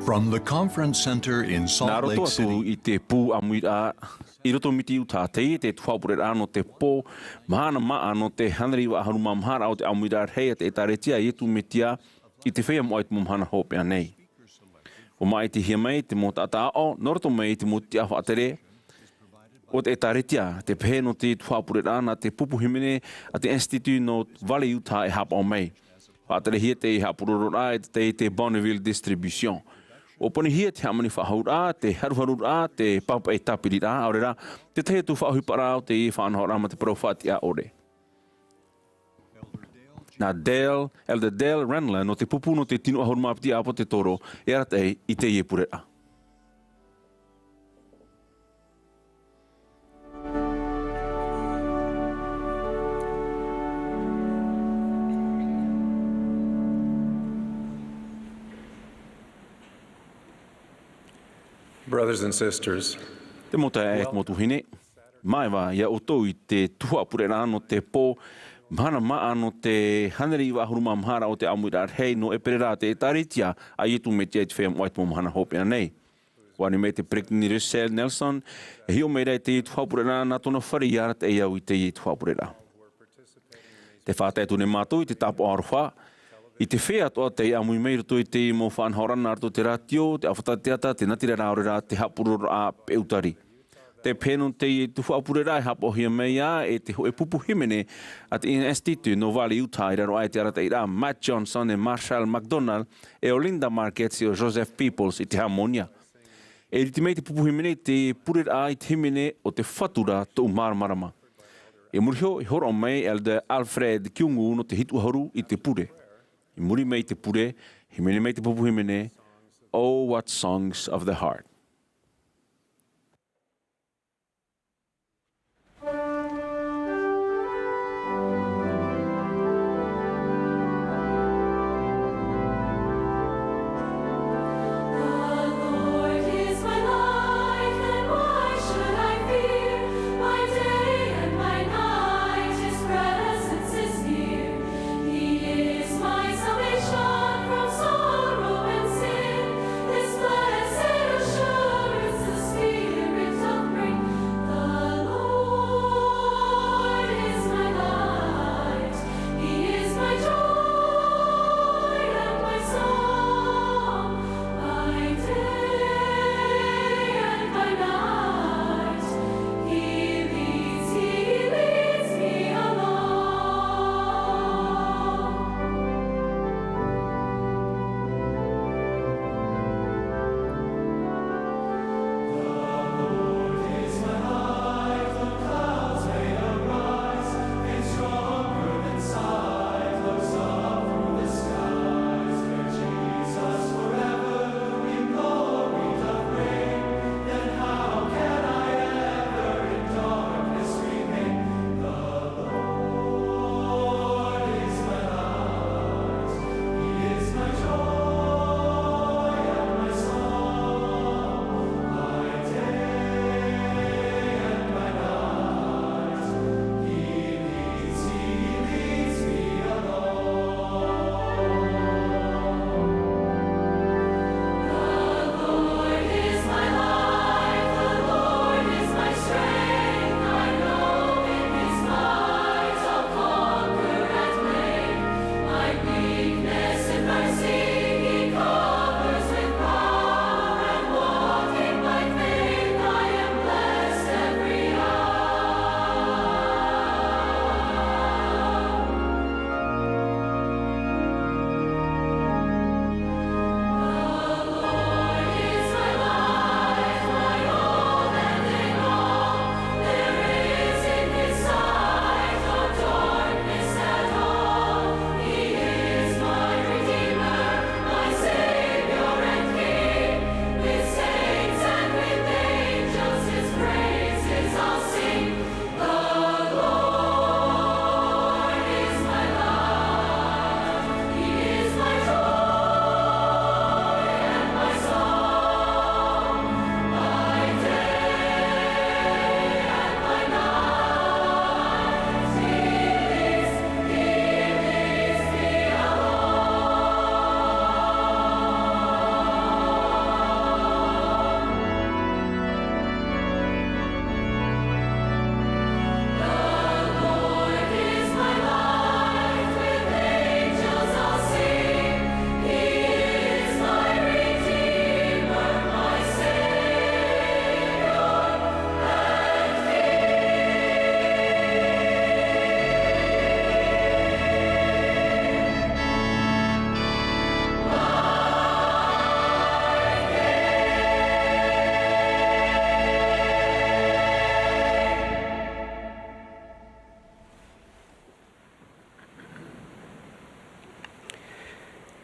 From the conference center in Salt Lake City, I te pū Āmuira'a, I roto miti u tātei, te Ēperēra no te pō, Mahana Maa no te Āmuira'a rahi o te Āmuira'a rahi te Ēperēra I tu mitia, I te whea mo ai te Mahana hopea nei. O mai te hia mai, te mo tata o, noroto mai te mo te awha atere, o te Ēperēra, te pehe no te Ēperēra na te pupu himene, a te institute no vale u tā hapa o mai. Whātere hia te hapururura te Bonneville Distribution. O poni hia te hamani whahaura, te haruharura, te papa e tapirira, aurera, te tehe tu whahupara o te I whanahora ma te parauwhati a ore. Nā Elder Dale Renler no te pupu no te tinu ahurumapiti apo te toro, e aratei I te Ēperēra. Brothers and sisters, Te mota e motu hine, mai wa ia o tau I te Ēperēra no te pō, Mahana Maa no te Āmuira'a rahi o te Āmuira'a rahi no Ēperēra te Ēperēra a I tu me te whea mo ai te Mahana hopea nei. Wani me te Brittany Russell Nelson, e hio me rei te Ēperēra na tona whare I arat e au I te Ēperēra. Te whātai tu ne mātou I te tapo aroha, I te whea toa te amui mei roto I te mo whanhorana arto te ratio, te awhatateata, te natira raorera, te hapurura a peutari. Te pēno te Ēperēra hapo hia mei a e te hoe pupu himene a te institute no Vale Utah I raro ai te arata ira Matt Johnson e Marshall McDonald e o Linda Markets e o Joseph Peoples I te Hamonia. E te mei te pupu himene te Ēperēra I te himene o te whatura tō maramarama. E murihio I horo mei Elder Alfred Kiungu no te hituahoru I te pure. I muri mei te pure, himene mei te pupu himene, oh, what songs of the heart. Salvation from sorrow and sin, this blessed assurance.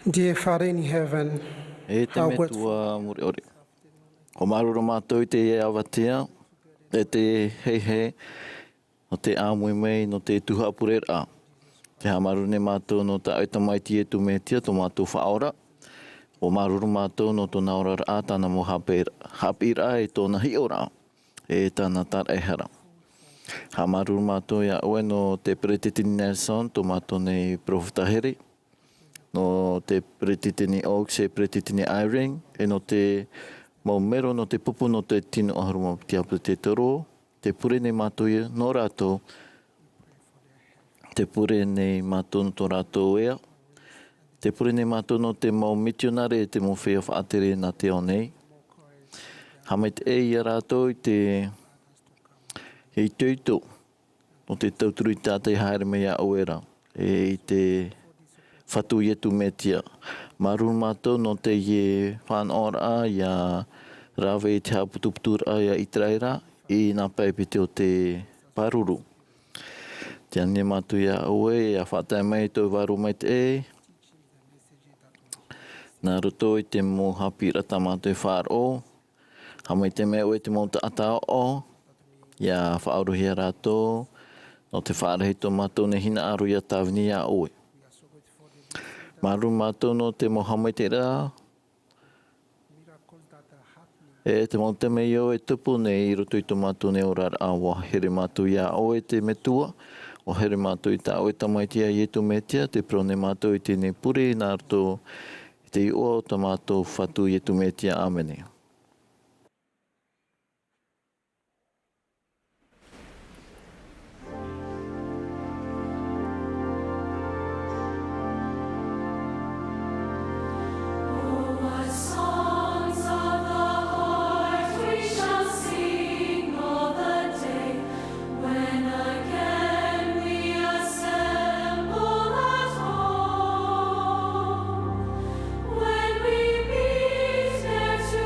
Dear Father in heaven, E te how me grateful tua muri ori. O maruru mātou i te e awatea, e te hei hei, no te āmui mei, no te tuha Ēperēra. Te hamaru ne mātou no ta aita maiti e tu me tia, tō mātou whaora. O maruru mātou no tōna ora a tāna mo Āmuira'a e tōna hi ora, e tāna tar e hara. Ha maruru mātou ia oe no te Peretitini Nelson, tō mātou nei Profeta Heri, no te Peretitini Oaks e Peretitini Irene, e no te maumero no te pupu no te tino aharuma te apu te toro, te pure nei mātou ia, no rātou, te pure nei mātou no tō rātou ea, te pure nei mātou no te mau misionare e te mau whea whaatere nā te o nei. Hamai te e ia rātou i te hei teuto, no te tauturu i tātai haere mei a Āmuira'a, e i te whatu i etu me tia. Maruru mātou no te ie whanora ia rawe i te haputuputura ia Ēperēra i nā paipiti o te paruru. Te ane mātou ia oe, ia whatai mai tō waru mai te e. Nā roto i te mō hapira tā mātou i whāro. Hamai te mea oe te mō ta ata o. Ia whaaruhia rātou. No te whaarahi tō mātou ne hina aru ia tāwini ia oe. Maru mātou no te mō hamai te rā. E te mō te mei o e tupu nei i roto i tō mātou ne orara a wa here mātou ia oe te metua. O here mātou i tā oe tamaitia i etu metia. Te prone mātou i tēnei puri nā roto i te i oa o tā mātou whatu i etu metia. Āmene. When we meet there to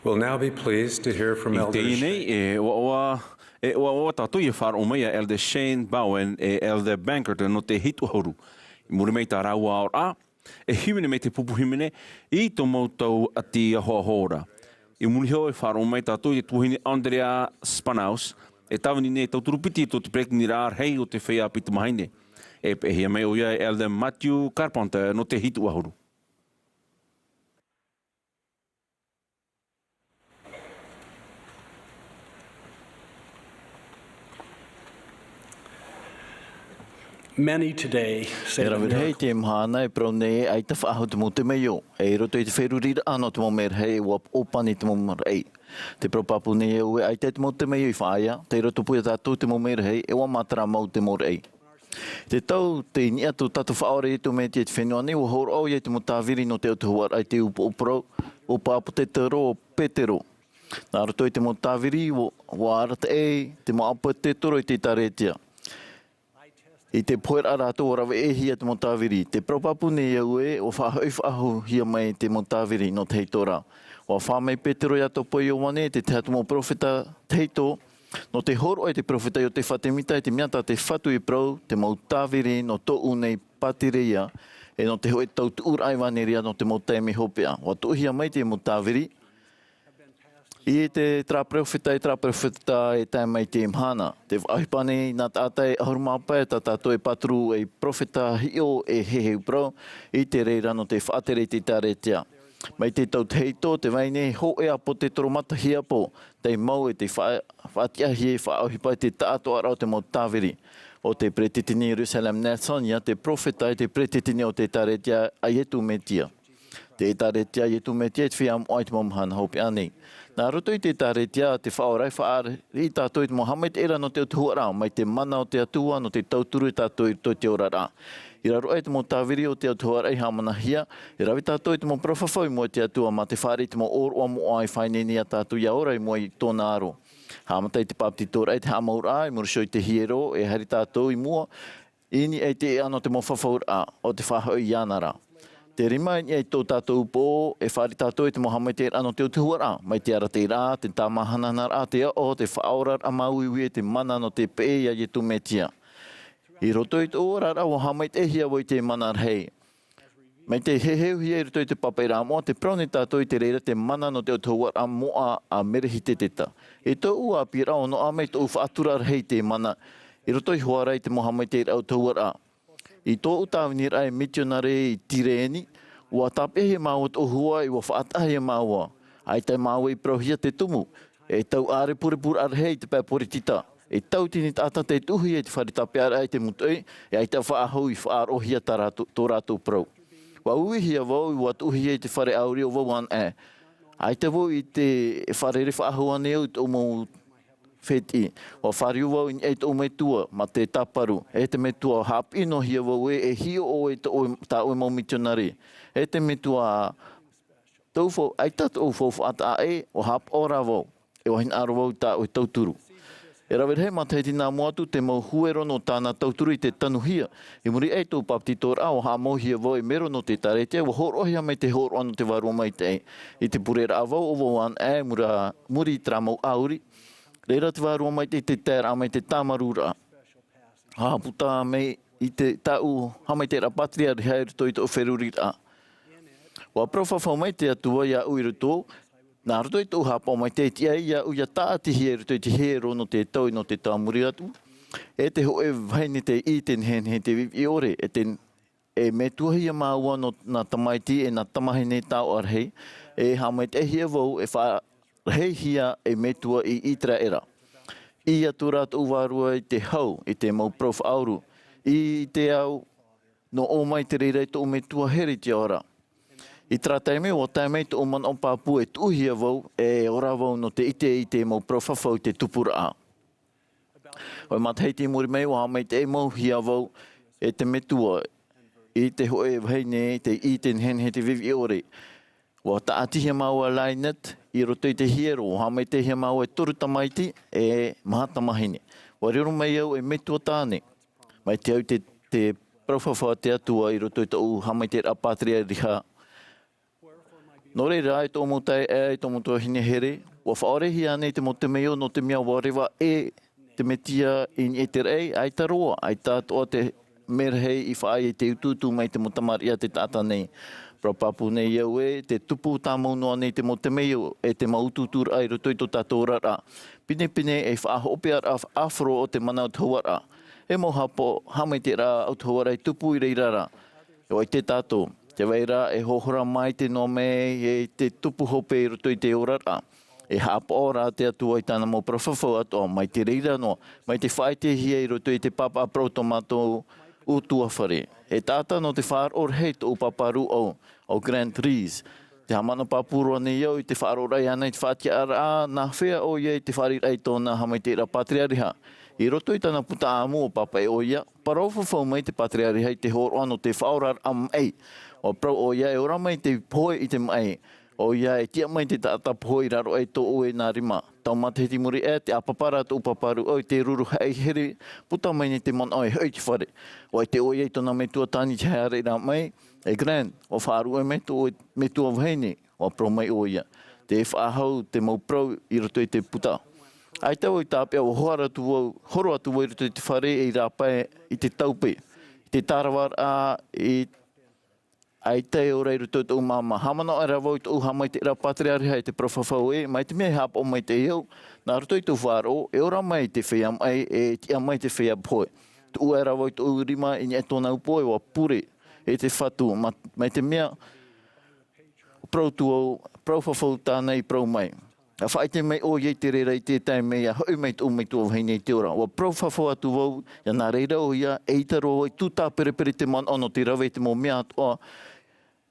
We'll now be pleased to hear from Elder Shane. Wa tātou i whāra o mea Elder Shane Bowen e Elder Bankerton no te hitu horu. I muri mei tā raua aur a, e himene mei te pupu himene i tō mautau ati a hoa hora. I muri heo e whāra o mei tātou i tuhine Andrea Spanaus e tawani ne tauturupiti tō te prekini rā hei o te whea pita mahaine. E pehia mei o ia Elder Matthew Carpenter no te hitu ahoru. Many today say that hei te mahana e prau nei ai te whaahu te mo te meo. E roto i te wherurira ano te mo mer hei wa opani te mo mer hei. Te propapu nei e ue ai te mo te meo i whaia. Te roto pui tātou te mo mer hei e wa matara mau te mo rei. Te tau te ini atu tatu whaore i tu me te whenua nei o hor au i te mo tāwiri no te utuhuar ai te upo uprau o pāpu te tero o petero. Nā roto i te mo tāwiri o arata e te mo apa te toro i te taretia. I te poera rātou o rawe e hia te motawiri. Te propapu nei au e o whahu hia mai te motawiri no te heitora. O whamei Petero ia tō poi o wane te te hatu mo profeta teito. No te horo e te profeta i o te whatemita e te miata te whatu i prau te motawiri no tō unei patireia. E no te hoe tau tuur aiwaneria no te motaimi hopea. O tō hia mai te motawiri. I te tra profeta e tai mai te imhana. Te whaipane nā tātai ahurumapa e tātou e patru e profeta hio e hehe upro i te reira no te whaatere te taretia. Mai te tau teito te waine ho e apo te toromata hia po. Te mau e te whaatiahi e whaauhipa te tātou arau te motawiri. O te pretitini Jerusalem Natsonia, te profeta e te pretitini o te taretia a ietu metia. Te taretia ietu metia e te whiam oai te momhana hopi anei. Nā roto i te taretia te whaorai whaare i tātou i te Mohamed era no te utuhua rā, mai te mana o te atua no te tauturu i tātou i te ora rā. I raro e te mo tāwiri o te atua rei hamana hia, i rawi tātou i te mo profawhau mo te atua, ma te whaare i te mo oro mo ai whaineni a tātou i aora i mo i tōna aro. Hamatai te pāpti tōra e te Āmuira'a i murusho i te hiero e hari tātou i mua, ini e te ano te mo whawhau rā o te whahau i ana rā. Te rima i tō tātou pō e whāri tātou i te Mohamed ano te utuhua rā. Mai te ara te rā, te tā mahana nā rā te o, te whaorar a mauiwi e te mana no te pēia i tu metia. I roto i tō ora rā o Mohamed hia woi te mana rhei. Mai te heheu hia i roto i te papai rā moa, te prauni tātou i te reira te mana no te utuhua rā moa a merehi te teta. I tō ua pira o no a mei tō whaatura rhei te mana. I roto i huarai te Mohamed au utuhua rā. I tō utawini rai misionare i Tireni, ua tapehe maua tō hua i wa whaatahe maua. Ai tai maua i prohia te tumu. E tau are purepur arhei te pēpori tita. E tau tini tāta te tuhi e te wharitape arai te mutui, e ai tau whaahau i whaarohia tō rātou prau. Wa uihia wau i wa tuhi e te whare auri o wauan e. Ai te wau i te wharere whaahau aneu tō mou wheti. Wa whariu wau i eit o me tua, ma te taparu. E te me tua hap ino hia wau e hio o e tā o mau misionari. E te me tua taufo, ai tatu o fōfu ata a e o hap ora wau. E wahin aro wau tā o tauturu. E rawir he ma te nā moatu te mau huero no tāna tauturu i te tanuhia. I muri e tō papti tōra o ha mau hia wau i mero no te taretia, wa horohia mai te horo ano te warua mai te e. I te purera a wau o wau an e muri tra mau auri. Reira te warua mai te tēra mai te tamarura. Puta mai i te tau hamai te rapatria rihai ruto i tō wherurira. Wa profawhau mai te atua ia ui ruto, nā ruto i tō hapa mai te tia ia ui a tātihi e ruto i te hero no te tau no te tāmuri atu. E te ho e vaini te i ten hen he te vivi ore, e me tuahia māua no nā tamaiti e nā tamahine tau arhei, e hamai te hia vau e wha hei hia e metua i Ēperēra. I atu rātou warua i te hau, i te mau prof auru. I te au no o mai te reira i tō metua heri te ora. I trātaime o taimei tō man o pāpu e tuhia vau e ora vau no te ite i te mau profawhau te tupura a. Oi mathei te muri mei o hamei te mau hia vau e te metua i te hoe heine te i ten hen he te vivi ore. Wa taatihia maua lainat i roto i te hiero, hamei te hia maua e toru tamaiti e mahata mahine. Wa riro mai au e metua tāne. Mai te au te profawha te atua i roto i tau hamei te rapatria riha. No reira e tō mutai e tō mutua hine here, wa whaorehi ane te mo te meo no te mea warewa te metia in Ēperēra ai ta roa, ai ta toa te merhei I whaai e te ututu mai te motamari a te tata nei. Pra papu nei au te tupu tā maunua nei te mo te meo e te maututur ai roto I tō tātou rara. Pine e whaahope ar afro o te mana o tauara. E mo hapo, hamai te rā au tauara I tupu I reirara. E wai te tātou. Te waira e hohora mai te nome e te tupu hope I roto I te orara. E hapo ora te atua I tāna mo prawhawhau atoa mai te reira noa. Mai te whae te hia I roto I te papa apro tomato utua whare. E tāta no te whaar orhei tō paparu au Grand Prix. Te hamana papurua nei au I te whaar orai ana I te whaatia ara nā whea o ia I te wharirei tōna hamai te ra patriariha. I roto I tāna puta āmu o papa e o ia, parauwhawhau mai te patriariha I te horo ano te whaorar am ei. O prau o ia e ora mai te poe I te mai. O ia e tia mai te tata poe I raro e tō oe nā rima. Tau mate heti muri e te apapara tō paparu o te ruru hei here puta mai ni te man oi hei ki whare. O te oe tōna me tua tāni te haere rā mai. E grand, o whaaru e me tō me tua whaine. O prau mai o ia. Te whaahau te mau prau I roto I te puta. Ai tau I tāpea o horo atu I roto I te whare e rāpai I te taupe. I te tarawar ai te o reiru tō mama. Hamana ai rawau tō hamai te ra patriariha I te prawhawhau mai te mea hapa o mai te iau. Nā roto I tō whāro, e ora mai te whea mai, e tia mai te whea poe. Tō ai rawau tō rima I nye tōna upoe wa pure e te whatu. Mai te mea, prau whawhau tāna I prau mai. A whai te mai o iei te reira I te tai mea, hoi mai tō mai tō whaine I te ora. Wa prau whawhau atu wau, ia nā reira o ia, e itaro o I tūtā perepere te man ono te rawe te mō mea atoa,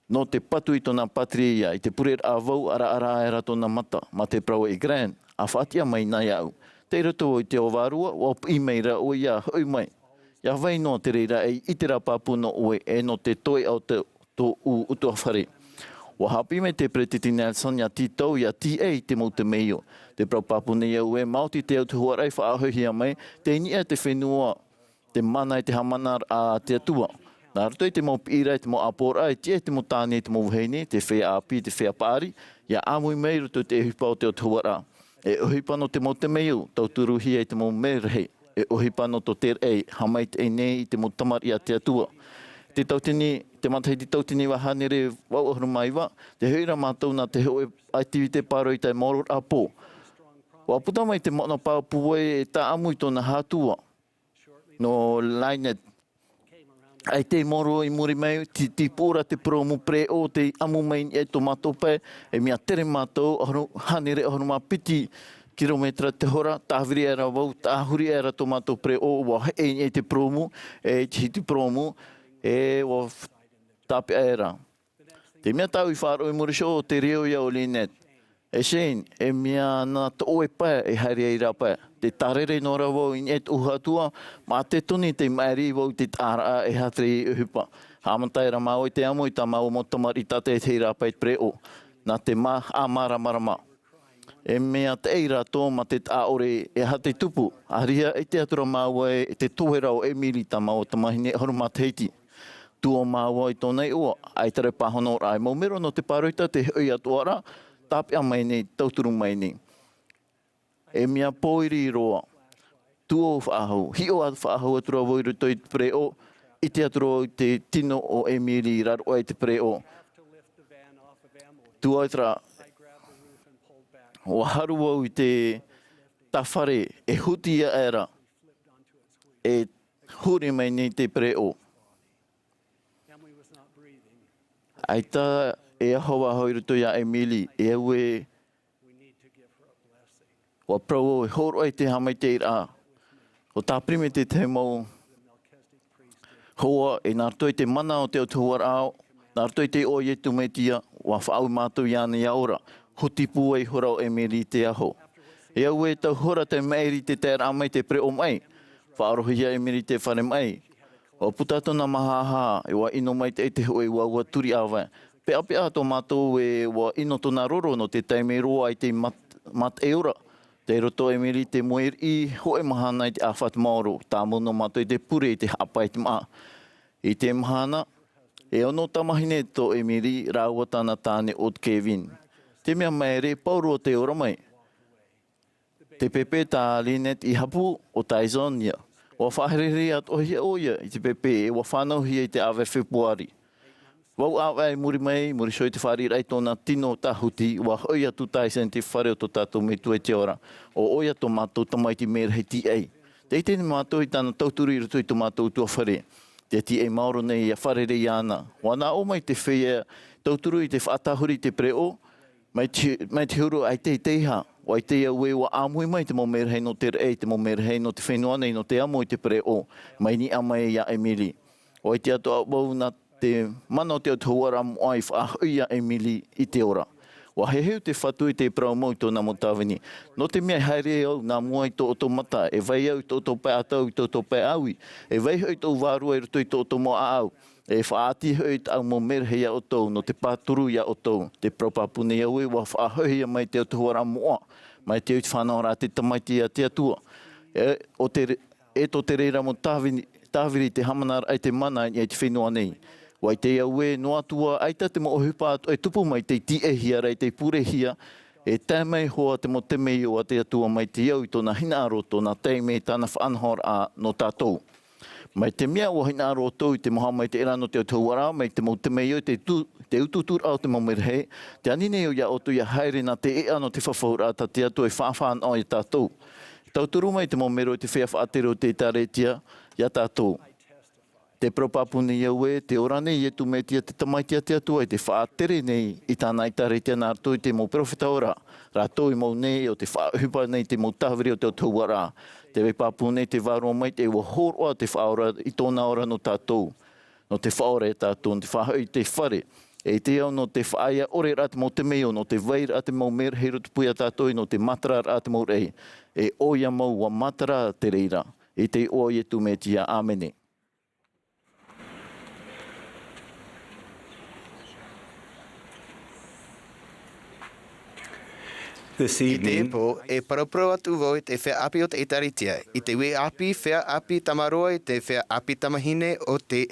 no te patu I tōna patria I te purera a wau ara era tōna mata, ma te prau e grand, a whaatia mai nai au. Te roto o I te owarua, o I meira o ia hoi mai. Ia vai no te reira e itera papuno oe e no te toi au te tō utua whare. Wa hapi me te pretiti Nelson ia titau ia TA te mo te meio. Te prau papune ia ue mauti te au te huarai whaahohia mai, te inia te whenua, te mana I te hamana a te atua. Nā roto I te mo pira, te mo apora, te mo tāne, te mo wuheine, te whea api, te whea pāri, ia āmui mei roto te uhipa o te o tuara. E uhipa no te mo te meiu, tau turuhi te mo merhe. E uhipa no to te rei, hamai te nei I te mo tamari a te atua. Te tautini, te matai te tautini wahane re wau ahuru maiwa, te huira mātou nā te hoe aitivite pāro I te moror a pō. Wa puta mai te mono pāpuwe e tā amui tōna hātua. No lainet, ai te moro I muri mai, ti pōra te promu pre o te amu mai e tō matope, e mea tere mātou, hanere ahuru mā piti kilometra te hora, tāwiri era wau, tāhuri era tō mātou pre o, wa e te promu, e te promu, e wa tāpe era. Te mea tau I whāro I muri sho, te reo ia o linet. E Shane, e mea nā te oe pae, e haere I rā pae. Te tarere no ra wau I et uhatua, mā te tuni te maeri wau te tāra e hatre I uhupa. Hāmantai ra mau I te amu I tā mau motamari tate te rā pae pre o. Nā te mā āmara marama. E mea te eira tō ma te tāore e hate tupu. Aria e te atura mau e te tōhera o Emily tā mau tamahine haru mā teiti. Tūo mau I tōnei ua, ai tare pāhono rai. Mau mero no te pāroita te hui atuara, tāpia mai nei, tauturu mai nei. E mea pōiri I roa, tūo whaahau, hio atu whaahau atura woiru toi te pre o, I te atura o te tino o Emiri raro ai te pre o. Tū aitra, o haru au I te tawhare, e huti ia era, e huri mai nei te pre o. Ai tā e ahoa hoi ruto ia Emily, e au e wa prau o e horo ai te hamai te ira. O tā prime te mau hoa e nārtoi te mana o te o tuhuar ao, nārtoi te o e tu metia, wa whaau mātou iana ia ora, hutipu ai hora o Emily te aho. E au e tau hora te meiri te te ramai te pre o mai, whaarohia Emily te whare mai. O putato na mahaha e wa ino mai te hoe wa turi awa. Pe api ato mātou e wa ino tona roro no te taime roa I te mat eura. Te roto Emily te moer I hoe mahana I te awhat maoro. Tā mono mātou I te pure I te hapa I te maa. I te mahana E ono tamahine to e miri raua tana tāne o Kevin. Te mea mai re pauro te ora mai. Te pepe tā linet I hapu o Taizonia. Wa whaherere at ohia oia I te pepe e wa whanau hia I te awe Februari. Wau awe muri mai, muri soi te whari rai tōna tino tahuti, wa oia tu taisen te whare o tō tātou me tue te ora, o oia tō mātou tamai te mera hei ti ei. Te ite ni mātou I tāna tauturu I rato I tō mātou tua whare. Te ti ei maoro nei a whare rei ana. Wana o mai te whea tauturu I te whaatahuri te preo, mai te huru ai te teiha, o ai te aue wa āmui mai te mo mera hei no te rei, te mo mera hei no te whenua nei no te amo I te preo, mai ni amai ia Emili. O ai te ato au bau na te mana o te atuara moai whaahuia Emili I te ora. Wa heu te whatu I te prau mau tōna mo tāwini. No te mea haere au nā mua I tō oto mata, e vai au I tō oto pai atau I tō oto pai aui, e vai hau I tō wārua I roto I tō oto mo au, e whaati hau I tau mo merhea o tō, no te pāturu ia o tō, te praupapune au e wa whaahuia mai te atuara moa, mai te ut whanau rā te tamaiti a te atua. E tō te reira mo tāwiri te hamana ai te mana I te whenua nei. Wai te aue no atua aita te mo ohupa e tupu mai te tiehia rei te purehia e tēmei hoa te mo te mei o a te atua mai te iau I tōna hinaaro tōna teimei tāna whanhor a no tātou. Mai te mea o hinaaro tō I te moha mai te era no te autuara mai te mo te mei o te ututur au te mo merhe te anine o ia otu ia haere na te ea no te whawhaura ta te atu e whawhan o I tātou. Tauturu mai te mo mero te whea whaatero te taretia ia tātou. Te propapune iau e, te ora nei e tu metia te tamaitia te atua e te whaatere nei I tāna I taretia nā rātou I te mo profeta ora. Rātou I mau nei o te whaahupa nei te mo tāwiri o te otuara. Te wepapune te wāroa mai te ua horoa te whaora I tōna ora no tātou. No te whaora e tātou, te whahau I te whare. E te au no te whaia ore rā te mo te meo, no te vai rā te mau mera hei rotu pui a tātou I no te matara rā te mau rei. E oia mau wa matara te reira. E te oia tu metia. Āmene. This I te evening, epo, e parapro atu vo I te whea api o te itaritia. I te we api, whea api tamaroa I te whea api tamahine o te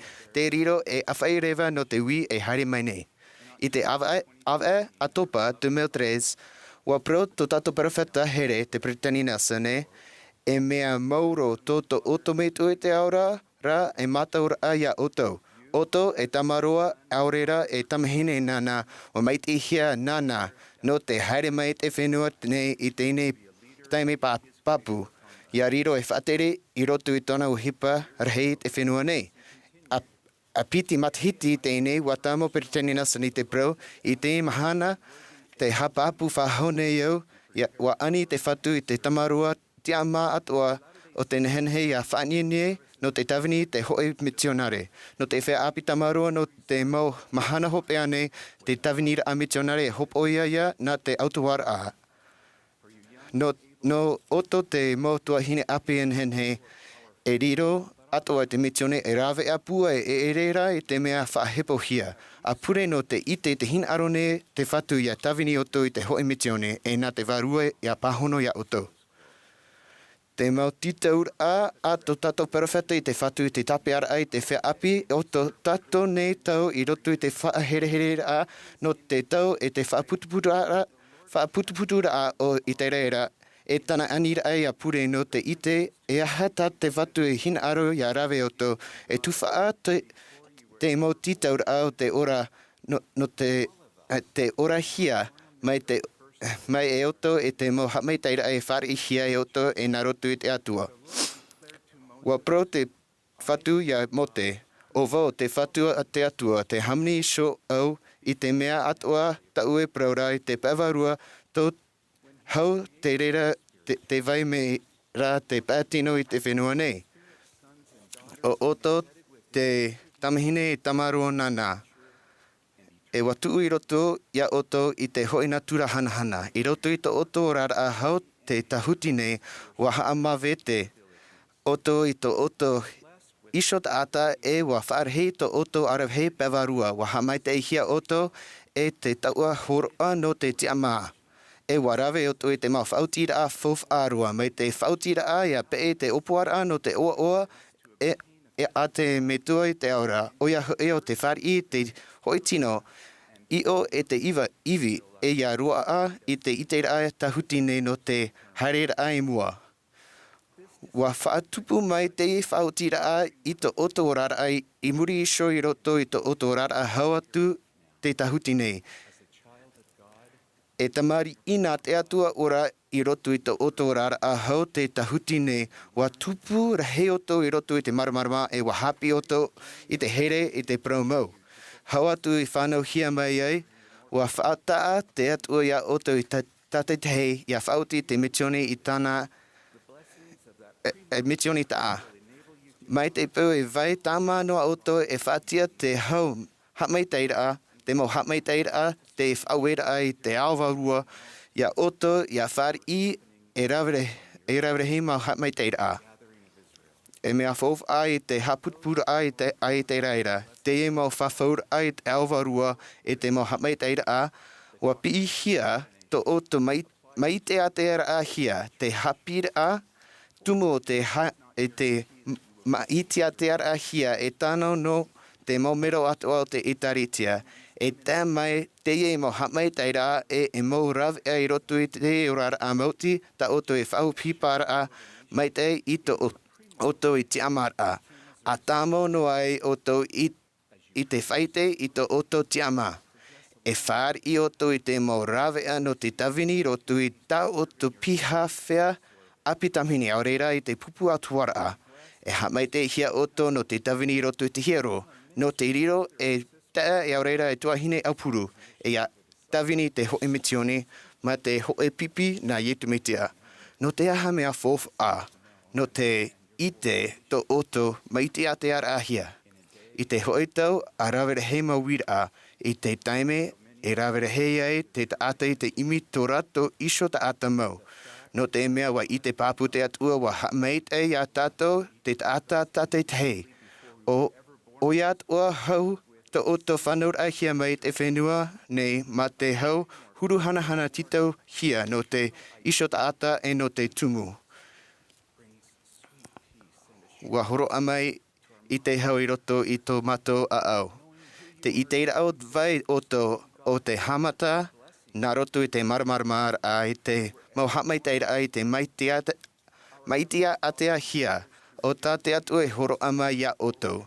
riro e awhairewa no te wi e haere mai nei. I te awe atopa 2003, wa pro to tato profeta here te Brittany Nasane, e mea mauro toto otometu e te aura, ra e mataura ia oto. Oto e tamaroa, Āmuira'a e tamahine nana, o maiti hia nana, no te haere mai te whenua nei I tēnei taime papu. Ia riro e whatere I roto I tōna uhipa rahi te whenua nei. A piti mathiti tēnei watamo peritani nasani te pro I te mahana te hapapu whahone iau wa ani te whatu I te tamarua te ama atua o te nehenhei a whaanienie no te tawini te hoi misionare. No te whea api tamarua no te mau mahana hope ane te tawini a misionare hop oia ia na te Āmuira'a. No oto te mau tuahine api enhenhe e riro atua te mitione e rawe a pua e Ēperēra I te mea whaahepohia. A pure no te ite te hin arone te whatu ia tawini oto I te hoi mitione e nā te warua ia pahono ia oto. Te mau titaura a to tato profeta I te whatu I te tapeara ai te whea api o to tato nei tau I roto I te whaaherehere a no te tau e te whaaputuputura o Ēperēra e tana anira ai a pure no te ite e ahata te whatu I hina aro ia rawe o to e tuwha te mau titaura o te ora no te ora hia mai e oto e te mo hamai taira e whare I hia e oto e nā rotu I te atua. Wa pro te whatu ia mote, o vau te whatu a te atua, te hamni sho au I te mea atua ta ue praura I te pawarua tō hau te reira te vai me rā te pātino I te whenua nei. O oto te tamahine I tamarua nana. E watu I roto ia oto I te hoi natura hanahana. I roto I to oto rara a hau te tahuti nei wa haamawete. Oto I to oto isot ata e wa whaarhei to oto arawhei pewarua. Wa hamai te ihia oto e te taua horoa no te tiamaa. E warawe oto I te mau whautira a fof arua. Mai te whautira a ia pe e te opoara no te oa e a te metua i te aura, o ia e o te whari te hoi tino, i o e te iwi e ia rua a i te iteira tahutine no te hareira ai mua. Wa whaatupu mai te whautira a i to oto rara ai i muri iso i roto i to oto rara hauatu te tahutine. E tamari ina te atua ora i roto i to oto rara a hau te tahutine wa tupu rahe oto i roto i te maramarama e wa hapi oto i te here i te promo. Hauatu i whanau hia mai ai wa whaataa te atua ia oto i tate te hei ia whauti te mitione i tana mitione taa. Mai te pau e vai tama noa oto e whaatia te hau hamai teira te mau hamai teira te whauera ai te aovarua ia oto ia whari i e rawere hei mau hamai teira. E mea whof ai te haputpura ai te reira. Te e mau whawhaura ai te aovarua e te mau hamai teira wa pi hia to oto mai te ateara a hia te hapira a tumu o te maitia te ara hia e tano no te maumero atua o te itaritia. E tā mai te e mau hamai teira e mau rav e roto i te orara a mauti ta oto e whau pipara a mai te i to oto i te amara. A tāmo no ai oto i te whaite i to oto te ama. E whār i oto i te mau rawea no te tawini roto i ta oto piha whea apitamhini Āmuira'a i te pupu atuara. E hamai te hia oto no te tawini roto i te hiero. No te riro e taa e Āmuira'a e tuahine au puru. E a tawini te hoe mitione ma te hoe pipi na ietu mitia. No te aha mea fof a. No te ite to oto ma ite a te ara ahia. I te hoe tau a rawere hei mawira a. I te taime e rawere hei ai te taata i te imi tō rato iso taata mau. No te mea wa i te pāpu te atua wa hameit e ia tātou te taata tate te hei. O ia atua hau to oto whanau ahia mai te whenua nei ma te hau huru hana titau hia no te iso taata e no te tumu. Wa horo amai i te hau i roto i tō mato a au. Te i teira au vai oto o te hamata nā roto i te maramarama a i te mau hamai teira ai te maitia atea hia o tā te atu e horo amai ia oto.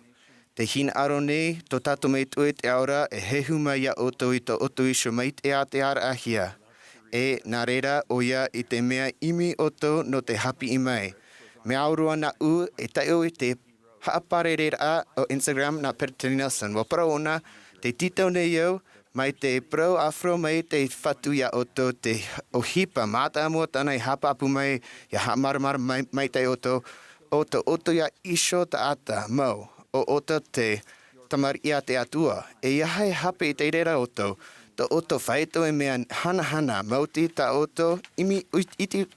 Te hina aro nei, tō tātou mei tue te aura e hehu mai ia oto i tō oto iso maitia te ara ahia. E nā reira o ia i te mea imi oto no te hapi i mai. Me aurua na u e taio i te haaparerera o Instagram na Peter Nelson. Wa parau ona te titau nei au mai te pro afro mai te whatu ia oto te o hipa māta mua tana i hapapu mai ia hamaramara mai te oto oto ia iso ta ata mau o oto te tamari ia te atua. E ia hai hape i te reira oto. To oto whaeto e mea hana mauti ta oto imi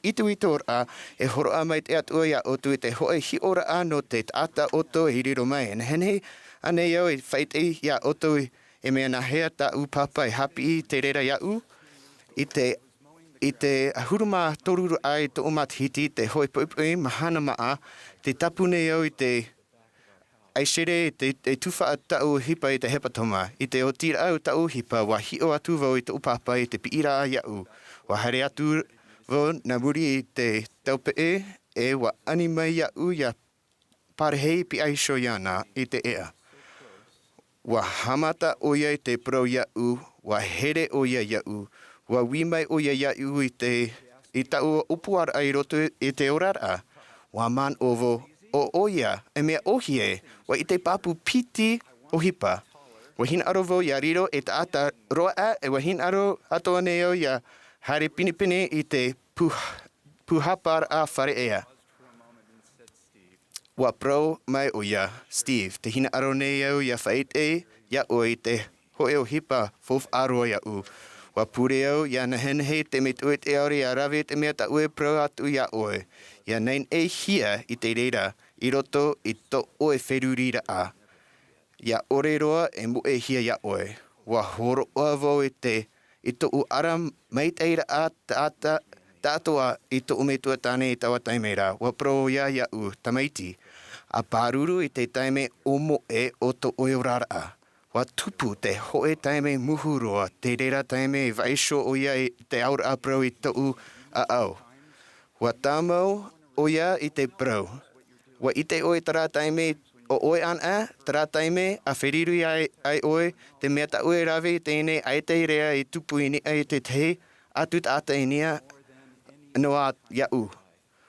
itu ora e horo a mai te atua ia oto i te hoe hi ora a no te ata oto e hiriro mai. En hene anei au e whaite ia oto e mea na hea ta upapa e hapi i te reira ia u i te ahuruma toruru ai to umathiti te hoi puipui Mahana Maa te tapune au i te aisere te tuwha a tau hipa i te hepatoma. I te o tira au tau hipa wa hio atu vau i te upapa i te piira a iau. Wa hare atu vau na muri i te taupee e wa animai iau ia parehei pi aiso iana i te ea. Wa hamata o ia i te pro iau, wa here o ia iau, wa wimai o ia iau i tau upuara ai roto i te orara. Wa man ovo o oia e mea ohie wa i te papu piti o hipa. Wa hin aro vo ia riro e taata roa e wa hin aro atoa neo ia hare pinipini i te puhapar a whare ea. Wa pro mai o ia Steve, te hina aro neo ia whaite ia o i te hoe o hipa fof aroa ia u. Wa pure au ia na henhei te me tue te aori a rawe te mea ta ue pro atu ia oe. Ia nein e hia i te reira i roto i to oe wherurira a. Ia ore roa e mu e hia ia oe. Wa horo oa vau i to u ara mai teira a tātoa i to umetua tāne i tawa taimeira. Wa pro ia ia u tamaiti. A paruru I te taime omo e o to oiorara. Wa tupu te hoe taime muhuroa, te reira taime vaisho o ia I te aura aprau I tou a au. Wa tamau o ia I te prau. Wa I te oe tara taime o oe an tara taime a whiriru ai oe, te mea ta oe rawe tēnei ai te rea I tupu ini ai te te, atu ta inia noa iau.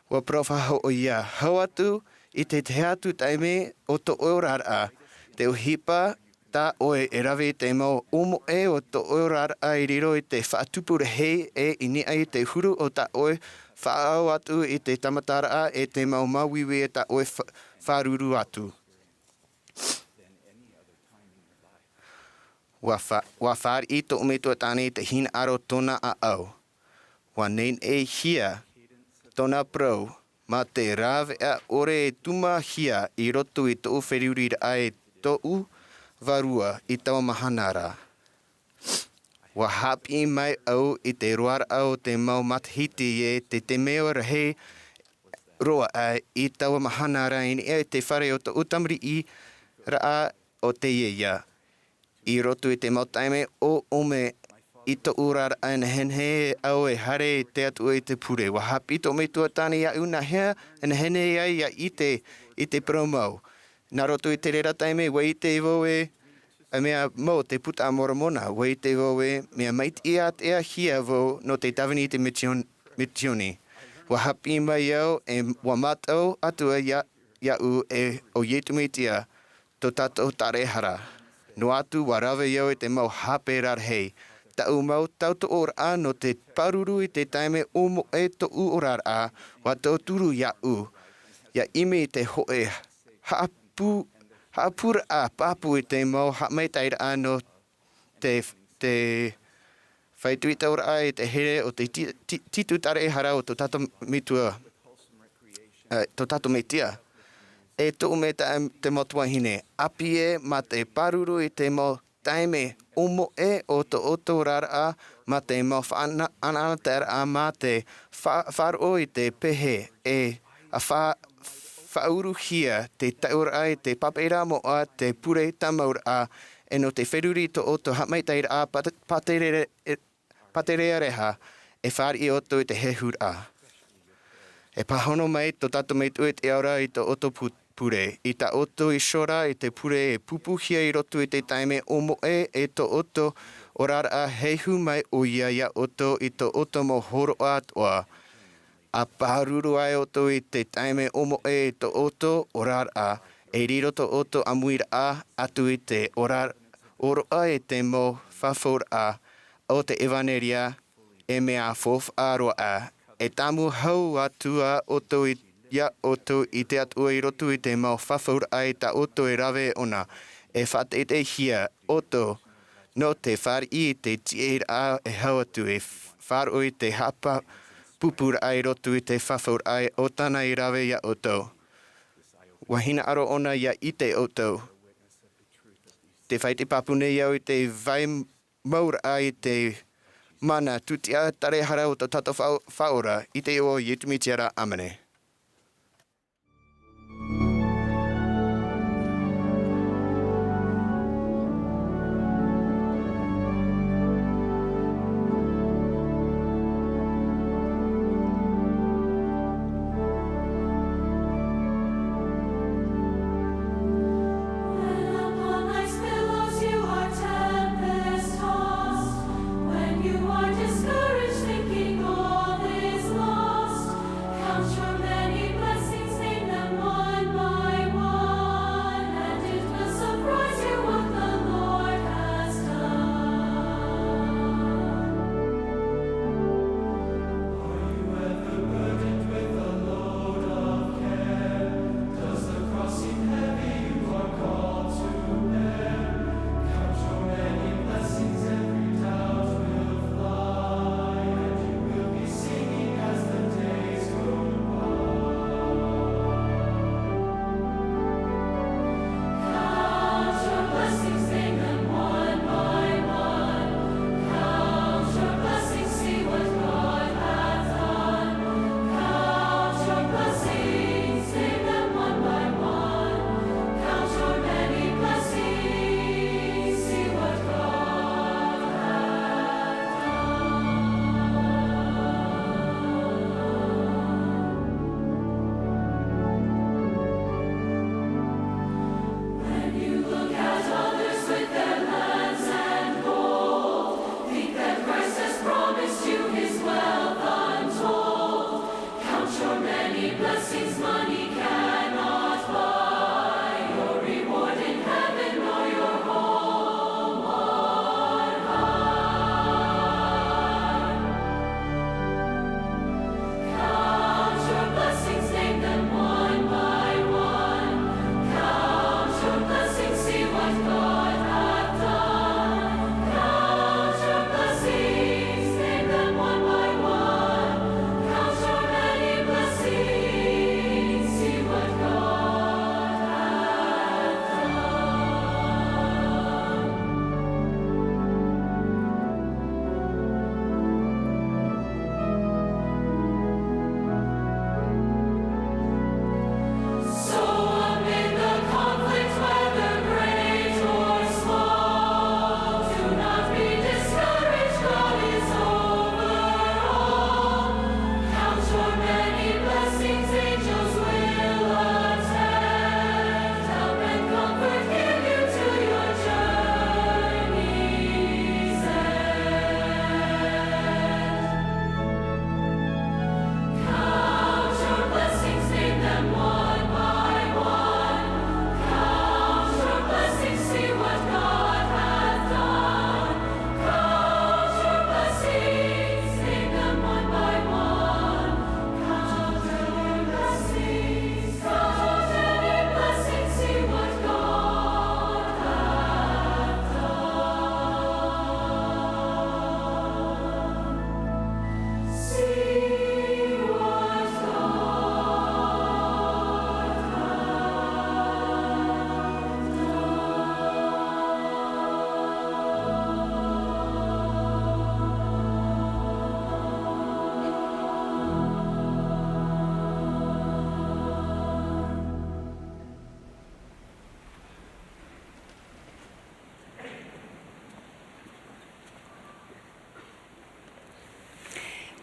Wa profaho o ia, hau atu I te atu taime o to oerara, te uhipa ta oe e rawe te mau omo e o to oerara I riro I te whaatupu rehei e ini ai te huru o ta oe whaau atu I te tamatara e te mau mawiwi e ta oe wharuru atu. Wa whar I to umetua tāne te hina aro tona a au. Wa nein e hia tona prau ma te rawe a ore e tuma hia I roto I tou whiriuri ai tou varua I taua mahana rā. Wa hapi mai au I te roara au te mau matahiti e te meo rahe roa ai I taua mahana rā ini e te whare o te utamri I raa o te ia. I roto I te mau taime o ome I to urara ai na henhe au e hare te atu I te pure. Wa hapi to me tua tāne ia una hea na hene ai I te promau. Nā roto I te rera taime wa I te iwo e a mea mo te puta moramona wa I te iwo e mea maiti at ea hia vo no te tawini I te mitioni. Wa hapi mai au e wa matau atua iau e o yetumitia to tatou tarehara. No atu wa rawe iau e te mau Ēperēra rahi. Tau mau tauto ora no te paruru I te taime omo e to urara wa tau turu iau. Ia ime I te hoe haapura a papu I te mau haametaira no te whaituita ora I te here o te titu tare hara o to tato mitua. To tato metia. E to me te motua hine. Api e ma te paruru I te mau taime omo e o to oto rara ma te mau whaana te ara ma te wharo I te pehe e a whauruhia te taura ai te papeira mo a te pure tamaura e no te whiruri to oto hamaitaira a paterea reha e whari oto I te hehura. E pahono mai to tato mei tue te aura I to oto pure. I ta oto I shora I te pure e pupuhia I roto I te taime omo e to oto orara heihu mai o ia oto I to oto mo horo atoa. A paruru ai oto I te taime omo e to oto orara e riro to oto Āmuira'a atu I te oroa e te mo whawhora o te Ēperēra e mea fof aroa e tamu hau atua oto ia oto I te atua I roto I te mau whawhora ai ta oto e rawe ona e whate te hia oto no te whari I te tira e hau atu e wharo I te hapa pupura ai roto I te whawhora ai o tana I rawe ia oto. Wahina aro ona ia I te oto. Te whaite papune iau I te vai maura ai te mana tutia tarehara o to tato whaora I te o yetumitiara amane. Discouraged, thinking all is lost. Comes from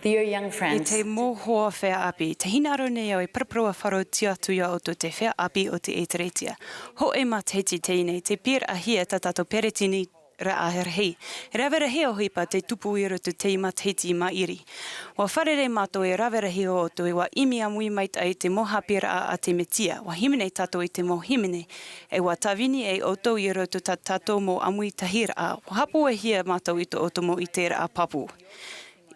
Dear young I friends, te mōhoa whea api, te hinaro nei au e paraproa wharo tia tuia o te whea api o te Ēperēra. Ho e mateti teinei, te pir ahia ta tato peretini rahi. Āmuira'a rahi hipa te tupu i roto te mateti mairi. Wa wharere mato e āmuira'a o to e wa imi amui mait ai te mohapira a te metia. Wa himene tato i te mohimene. E wa tawini e oto i roto tato mo amui tahira a. Wa hapo e hia mato i to otomo i te a papu.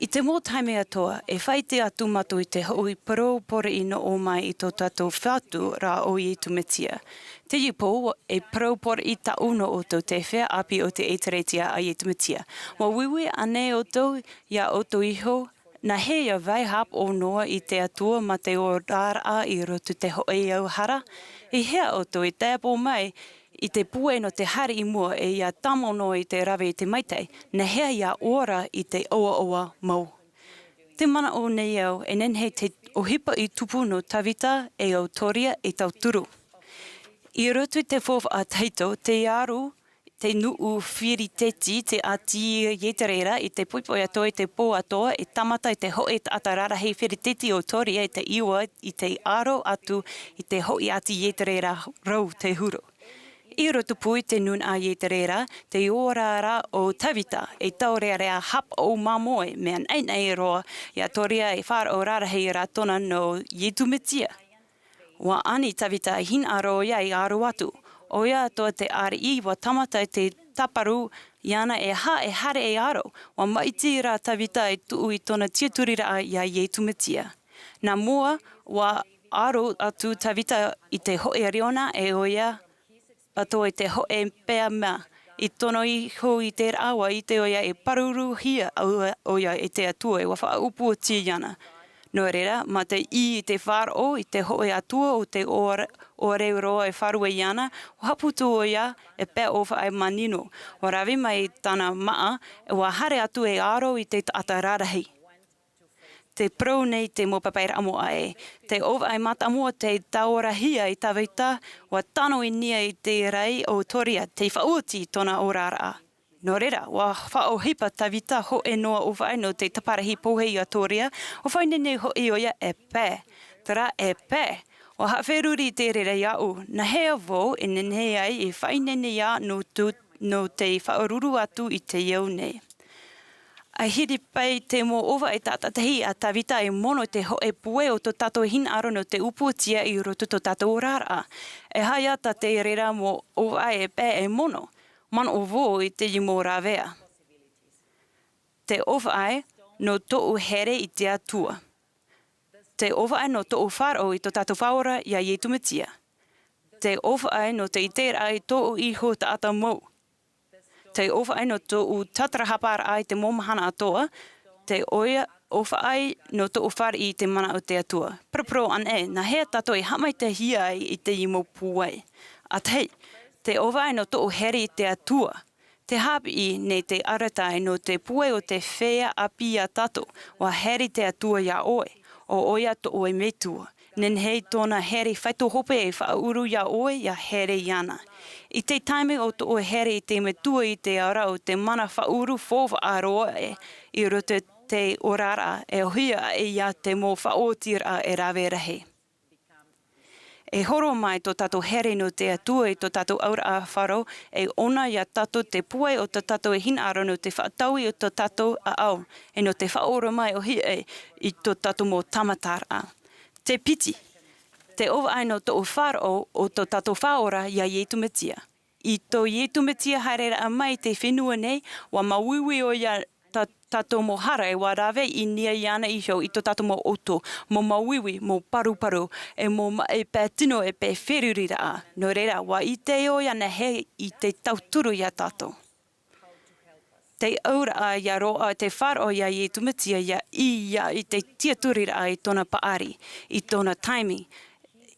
I te mō taime atoa, e whai te atu matu i te hoi parou pore i no o mai i tō tātou whātu rā o i tu metia. Te ipo e parou pore i ta uno o tō te whea api o te Ēperēra a i tu metia. Wa wiwi ane o tō ia o tō iho, na he ia vai hap o noa i te atua ma te o rāra i roto te hoi au hara. I hea o tō i tēpo mai, I te pue no te hari I mua e ia tamo no I te rawe I te maitei, na hea ia ora I te oa mau. Te mana o nei au e nenhei te ohipa I tupu no tawita e au toria I tau turu. I roto te whov a teito, te aru, te nuu whiri teti, te ati Ēperēra I te puipo atoa I te pō atoa, e tamata I te hoi atarara hei whiri teti o toria I te iwa I te aro atu I te hoi ati Ēperēra rau te huru. I roto pui te nun a Ēperēra, te ōrara o tawita, e taurea hap o mamoe, mean ei roa, ia toria e whāra o rarahi ra tona no Yetumetia. Wa ani tawita hin aro ia I aru atu. O ia toa te RE wa tamata te taparu, iana e hare e aro, wa maiti ra tawita e tuu I tona tiaturira ia Yetumetia. Nā mua, wa aro atu tawita I te hoi ariona e o ia, ato I te hoe pea mea, I tono iho I te awa I te oia e paruru hia oia e te atua e wawha upua tiana. No reira, ma te I te wharo I te hoe atua o te o reuroa e wharua iana, o haputu oia e pea ofa ai manino. O rawi mai tana maa, e wa hare atu e aro I te atararahi. Te pro nei te mopapaira amoa e. Te ova ai mata amoa te taorahia I tawita, wa tano I nia I te rei o toria, te whaoti tona o rāra. No reira, wa whaohipa tawita ho e noa o whai no te taparahi pohei a toria, o whainene ho I oia e pē. Tara e pē. O hawheruri te reira iau, na hea vo e nenhei ai e whainene ia no te whaoruru atu I te iau nei. A hiri pai te mo ova e tātahi a tawita e mono te ho e pue o to tato hin aro no te uputia I roto to tato o rara. E hai ata te rera mo ova e pē e mono. Man o vo I te imo rawea. Te ova ai no to u here I te atua. Te ova ai no to u wharo I to tato whaora ia Yetumetia. Te ova ai no te itera ai to u iho ta ata mou. Te ofa ai no to u tatarahapara ai te momahana atoa, te oia ofa ai no to u whari I te mana o te atua. Prapro an e, na hea tato e hamai te hia ai I te imo puai. A tei, te ofa ai no to u heri I te atua. Te hapi I nei te aratai no te puai o te whea api a tato, wa heri te atua ia oe, o oia to oe metua. Nen hei tōna here whaito hope e whauru ia oe ia here iana. I te taime o to o here I te metua I te ara o te mana whauru whova aroa e I roto te orara e ohia e ia te mō whaotira e āmuira'a rahi. E horo mai tō tato here no te atua I tō tato Āmuira'a wharo e ona ia tato te puai o tō tato e hin aro no te whaataui o tō tato a au e no te whaoro mai ohia e I tō tato mō tamatara. Te piti, te ova ai no tō wharo o tō tato whaora ia Yetumetia. I tō Yetumetia haerera a mai te whenua nei, wa mauiwi o ia tato mo hara e wa rawe I nia iana iho I tō tato mo oto, mo mauiwi, mo paru, e mo e pētino e pē wherurira a. No reira, wa I te o ia na he I te tauturu ia tato. Te aura ia roa te wharo ia Yetumetia I te tiaturira I tōna paari, I tōna taimi,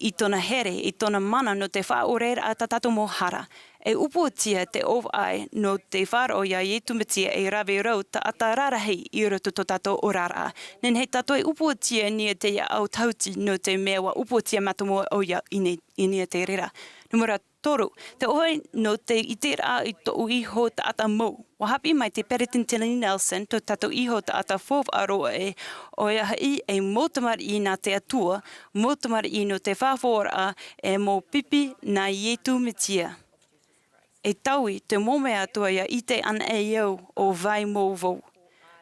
I tōna here, I tōna mana no te whaorera a tato mo hara. E uputia te ai no te wharo ia Yetumetia e rawe rau ta atararahi I roto to tato o rara. Nen hei tato e uputia nia te ia au tauti no te mea wa uputia matomo o ia I nia te rera. Numera toru. Te oe no te itera I to iho ta ata mo. Wahapi mai te Peretintini Nelson, to tato iho ta ata fof aroa o ia hai motamari I nā te atua, motamari I no te whawhora mo pipi na ietu mitia. Taui te mome atua ia ite ana o vai mō vau.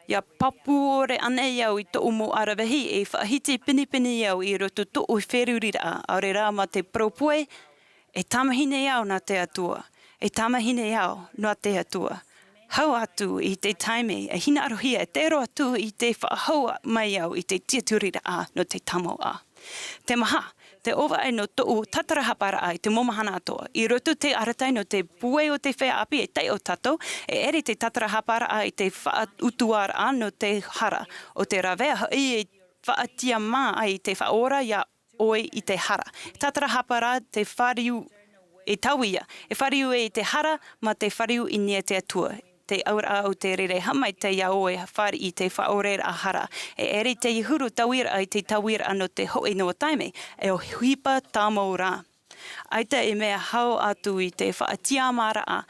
Ia papu ore ana I to umo arawahi whahiti pinipini I roto to wherurira a rā ma te propue tamahine nā te atua. Tamahine nā te atua. Hau atu I te taime hina arohia te ro atu I te whahau mai I te tieturira no te tamo Te maha. Te ova no to'u tatarahapara ai te momahana atoa. I roto te aratai no te pue o te whea api te o tato, eri te tatarahapara ai te whautuara no te hara. O te rawea I whaatia mā ai te whaora ia oe I te hara. Tatarahapara te whariu tauia. Whariu te hara ma te whariu I nia te atua. Te aura o te rere hamai te ia oe whari I te whaorera a hara. Eri te huru tawira ai te tawira no te hoi no taime, o hipa tāmo rā. Aita mea hau atu I te whaatiamara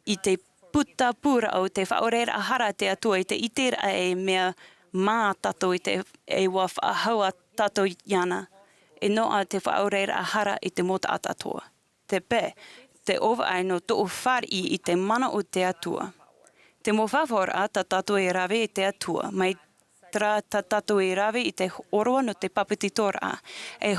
I te puta pura o te whaorera a hara te atua I te itera mea mā tato I te wa whahaua tato iana. Noa te whaorera a hara I te mota atatoa. Te pē. Te ova ai no to'u whari I te mana o te atua. Te mo whawhora ta tato rawe I te atua, mai tra ta tato rawe I te oroa no te papititora.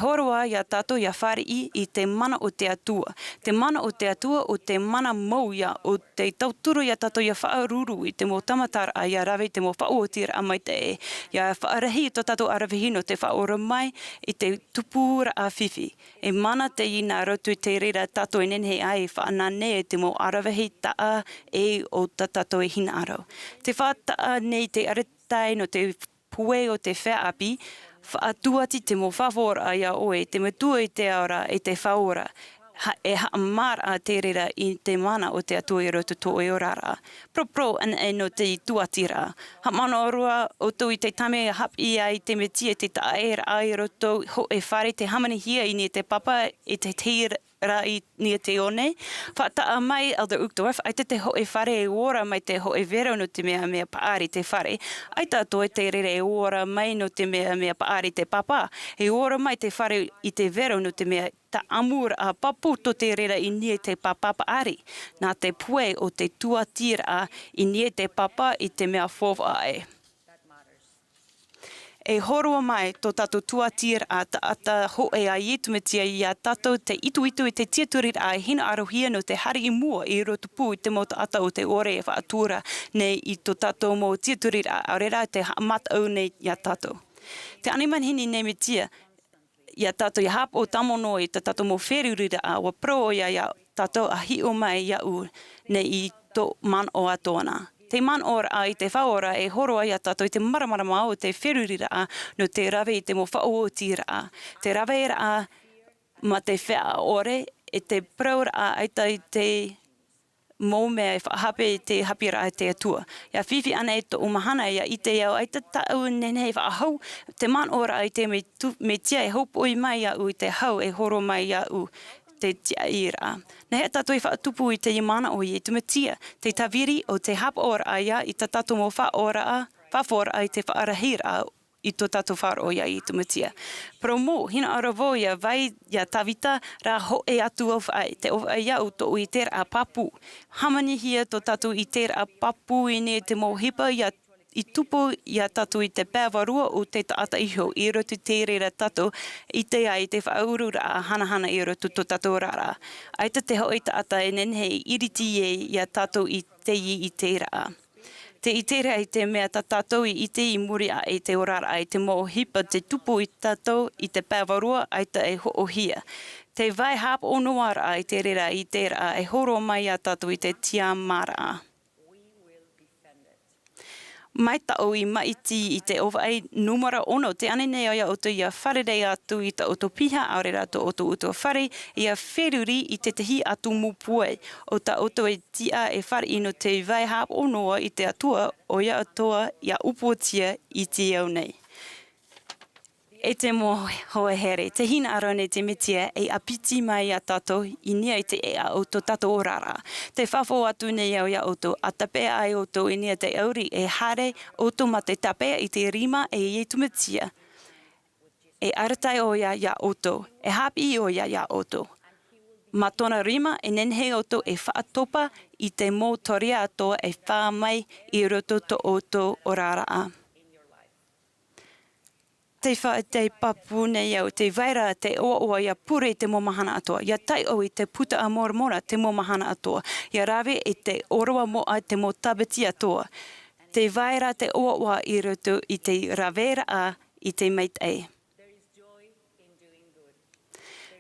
Horoa ia tato ia whari I te mana o te atua. Te mana o te atua o te mana mau ia o te tauturu ia tato ia whaaruru I te mo tamatara ia rawe te mo whaotira mai te ia whaarahi to tato arawihi no te whaora mai I te tupura a whiwhi. Mana te ina rotu te rira tato nenhei ai whaanane te mo arawihi taa o tato hina aro. Te whaataa nei te aretai no te pue o te whea api, whaatuati te mo whawora ia oe, te matua I te aora te whaora. Haamara te rira I te mana o te atua I roto to orara. Pro no te tuatira. Hamana orua o tu I te tame hapi ai te metia te taera ai roto ho whare te hamani hia I ni te papa I te teira I ni te one. Whataa mai Elder Uchtdorf, ai te ho whare ora mai te ho vero no te mea paari te whare. Ai tātou te rere ora mai no te mea paari te papa. Ora mai te whare I te vero no te mea ta Āmuira'a papu to te rera I nie te papa paari. Nā te pue o te tuatira I nie te papa I te mea whova Horua mai to tato tuatira ta ata ho a ietumitia ia tato te itu I te tieturira a hina arohia no te hari I mua I roto pū I te mota ata o te ore whaatura nei I to tato mo tieturira a rera te mata au nei ia tato. Te animanhini nei mitia ia tato ia hap o tamono I te tato mo wherurira a wa pro ia tato a hi o mai ia u nei I to man o atoana. Te man ora I te whaora horoa ia tato I te maramarama o te wherurira no te rawe I te mo whaotira Te rawe ra ma te whea ore te praura aita I te mō mea whahape te hapira te atua. Ia whiwhi ana to umahana ia I te au aita tau nenei whaahau te man ora I te me tia hope oi mai au I te hau horo mai au te tia ira. Nei hea tato I whaatupu I te imana o I tumatia, te tawiri o te hap ora ia I ta tato mo whaora I te whaarahira I to tato wharo ia I tumatia. Pro mō, hina aravo ia vai ia tawita ra ho atu au whai, te o ia o to I tera a papu. Hamani hia to tato I tera a papu I ne te mō hipa ia I tupo ia tato I te pēwarua o te taata iho I roto te rera tato I te ai te whaurura a hanahana I roto to tato rara. Aita te hoi taata nenhei iriti ia tato I te I te raa. Te I te rea I te mea tato I te I muri a te orara I te mō hipa te tupo I tato I te pēwarua aita hoohia. Te vai hap o noara I te rera I te raa horo mai a tato I te tiamara. Mai tau I maiti I te owai numara ono te anene aia o te ia wharerei atu I ta oto piha aurera to oto uto whare ia wheruri I te tehi atu mupue o ta oto tia whare ino te vai hap onoa I te atua o ia atoa ia upotia I te au nei. E te mo hoa here, te hina arone te metia e apiti mai a tato I nia I te e a auto tato orara. Te whafo atu nei au ia auto, a tapea ai auto I nia te auri e hare auto ma te tapea I te rima e I tu metia. E aratai o ia auto, e hapi o ia auto. Ma tona rima e nenhei auto e whaatopa I te mō toria atoa e wha mai I roto to auto orara a. Te papu nei au, te vaira, te oa ia pure te mo mahana atoa. Ia tai o I te puta a mora te mo mahana atoa. Ia rawe e te oroa moa te mo tabati atoa. Te vaira, te oa I roto I te ravera a I te mate ei.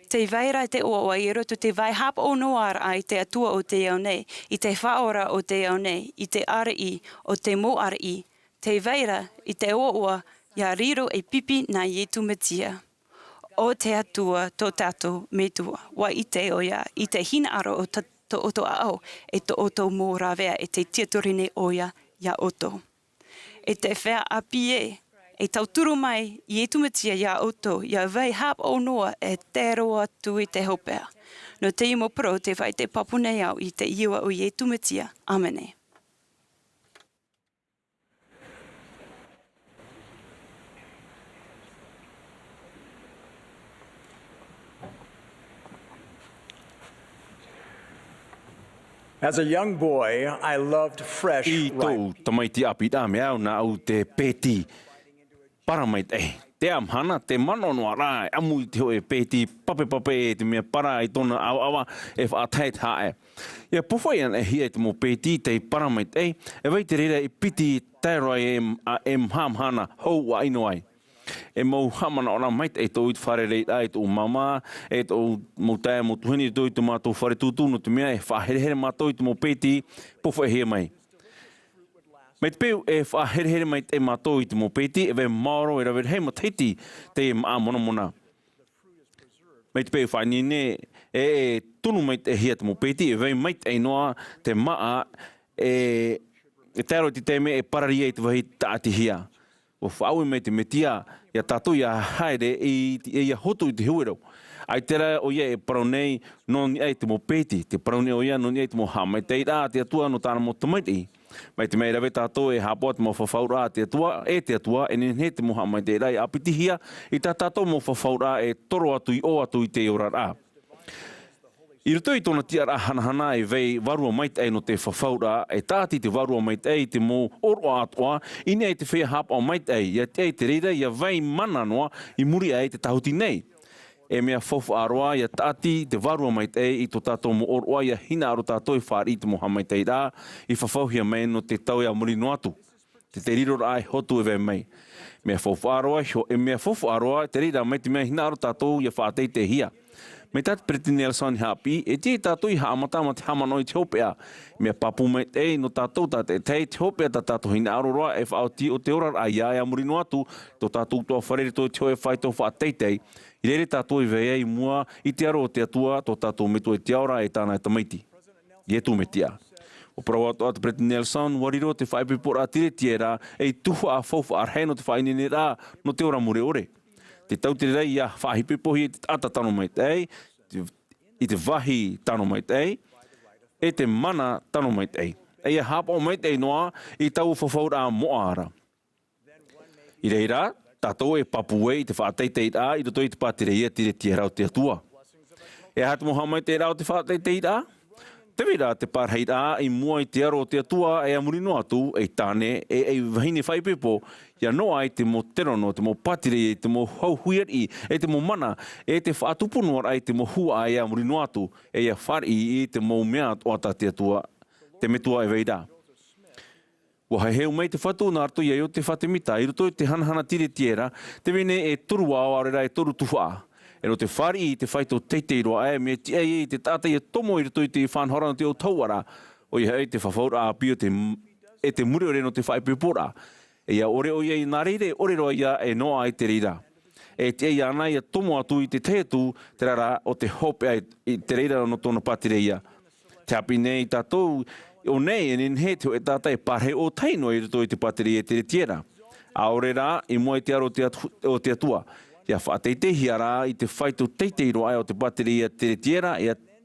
Te vaira te oa I roto te vai hap o noara ai te atua o te au nei, I te whaora o te au nei, I te RI o te mo RI. Te vaira I te oa ia riro e pipi na ietu metia. O te atua tō tātou me tua. Wa I te o ia, I te hina aro o to oto ao, e to oto mō rawea e te tiatorine o ia oto. E te whea apie, e tauturu mai I etu metia ia oto, ia vai hap o noa e te roa tu I te hopea. No te imo pro te vai te papu nei au I te iwa o I etu metia. Amene. As a young boy, I loved fresh I tō ripe. tamaiti api tā mea au nā au te pēti paramait te amhana te manonoa rā amu I te hoe pēti pape e te mea para I tōna awa e whaatait hae. Ia pofai an e hia te mo pēti te paramait e vai te reira I piti tēroi e mhamhana hou wa ino ai. E mau hamana ora mait e tō I te whare rei ai tō mama, e tō mo tae mo tuhini tō I te mātou whare tūtūno te mea e whaherehere mātou I te mo pēti pofa e hea mai. Mai te pēu e whaherehere mai te mātou I te mo pēti e wei maoro e rawere hei mataiti te maa mona. Mai te pēu whainine e tunu mai te hea te mo pēti e wei mai te noa te maa e tēro te teme e pararia I te wahi taati hia. O whaaui me te metia, ia tātou ia haere ia hotu I te huero. Ai tera o ia e paraunei no ni ai te mo pēti, te paraunei o ia no ni ai te mo hamai te ira te atua no tāna mo tamaiti. Mai te mei rawe tātou e hapoa te mo whawhaura te atua, e te atua, e nene te mo hamai te ira I apitihia, I tā tātou mo whawhaura e toro atu I o atu I te orara. I roto I tōna tiara hanahana e vei warua mait ei no te whawhaura, e tāti te warua mait ei te mō oroa atoa, ina e te whea hapa o mait ei, ia te ei te reira, ia vei mana noa I muri ei te tahuti nei. E mea whawha aroa, ia tāti te warua mait ei I tō tātou mō oroa, ia hina aro tātou I whaari I te mo hamai tei rā, I whawhauhia mai no te tau ia muri no atu. Te riro ai hotu e vei mai. Mea whawha aroa, e mea whawha aroa, te reira mai te mea hina aro tātou ia whaatei te hia. Me tāti Pretty Nelson hapi, e te tātou I haamata ma te hamano I te hopea. Mea papu mai te no tātou tāte te hopea tā tātou hina aroa e whaoti o te ora a ia e amuri no atu, tō tātou tō wharere tō te hoe whai tō whaateitei. I rere tātou I vei ei mua I te aro o te atua tō tātou me tō e te aora e tāna e tamaiti. I e tū me tia. O prawa tō atu Pretty Nelson, wariro te whaipipora tire tiera e tuha a whauwha arhei no te whainene rā no te ora mure ore. Te tautere rei ia whahipipohi e te ata tano mai tei, I te wahi tano mai tei, e te mana tano mai tei. E ia hapa o mai tei noa I tau whawhaura moara. I reira, tātou e papu e I te whaateitei rā, I roto I te pātere ia tire tia rau te atua. E hatu moha mai te rau te whaateitei rā, te wira te pārhei rā I mua I te aro te atua e amuri no atu e tāne e wahine whaipepo ia noa I te mo terono, te mo patire e te mo hauhuiri e te mo mana e te whaatupunoa ai te mo hua e amuri no atu e ia whari I te mo mea o ata te atua te metua e weira. Wa heu mai te whatu nā arto ia o te whatemita I roto I te hanahana tire tiera te wene e toru ao arera e toru tuwha. E no te whari I te whaito teitei roa e me te ei te tātai e tomo I roto I te whanhora no te o tauara o ia e te whawhaura a pio e te muri ore no te whaipepora. E ia ore o ia I nā reire ore roa ia e noa I te reira. E te ei ana ia tomo atu I te teatu te rara o te hope I te reira no tōna patire ia. Te api nei tātou o nei e nenhe te o e tātai pārhe o taino I roto I te patire e te tiera. A ore rā I mua I te aro o te atua. Ia whateitehi ara I te whaitu teitei roa ai o te bateria te tiera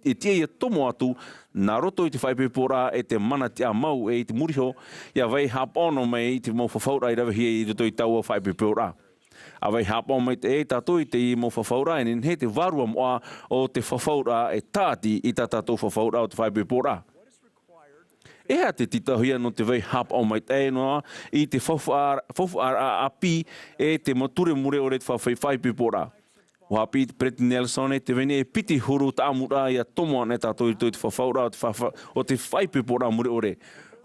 e tia ia tomo atu nā roto I te whaipepora e te mana te mau e I te muriho ia vai hapono mai I te mo whawhaura I rawahia I roto I taua whaipepora. A vai hapono mai te e tātou I te I mo whawhaura e he te varua moa o te whawhaura e tāti I tā tātou whawhaura o te whaipepora. E hea te titahia no te vai hapono mai te noa I te whawhaara api e te mature mure o re te whaipepora. O hapi te Preti Nelson te vene e piti huru ta Āmuira'a ia tomoa ne tātou I toi te whawhaura o te whaipepora mure ore.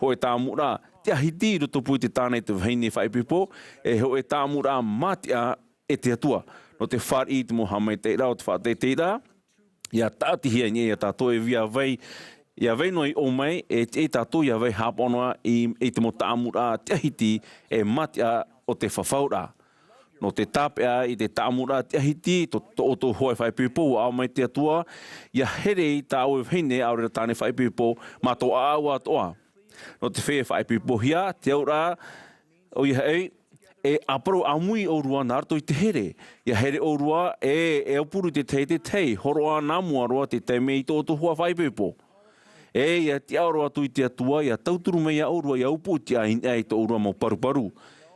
Ho e tā Āmuira'a te ahiti I roto pui te tānei te whaine whaipepo e ho e tā Āmuira'a mātia e te atua. No te whari I te moha mai teira o te whateiteira ia tātihia ni ia tātou e via vai ia vai noi o mai e tātou ia vai haponoa I te mo tā Āmuira'a te ahiti e mātia o te whawhaura. No te tāpea I te tā Āmuira'a te ahiti, to hoi whaipepo au mai te atua, ia here I tā au e whaine au rera tāne whaipepo, mā tō au atoa. No te whea whaipepo hia, te aura, o ia hei, e aparo amui o rua nā rato I te here. Ia here o rua e upuru te tei, horoa nā mua roa te teime I tō hoa whaipepo. E ia te aura atu I te atua, ia tauturu mei au rua, ia upu te ahinea I tō rua mau paru.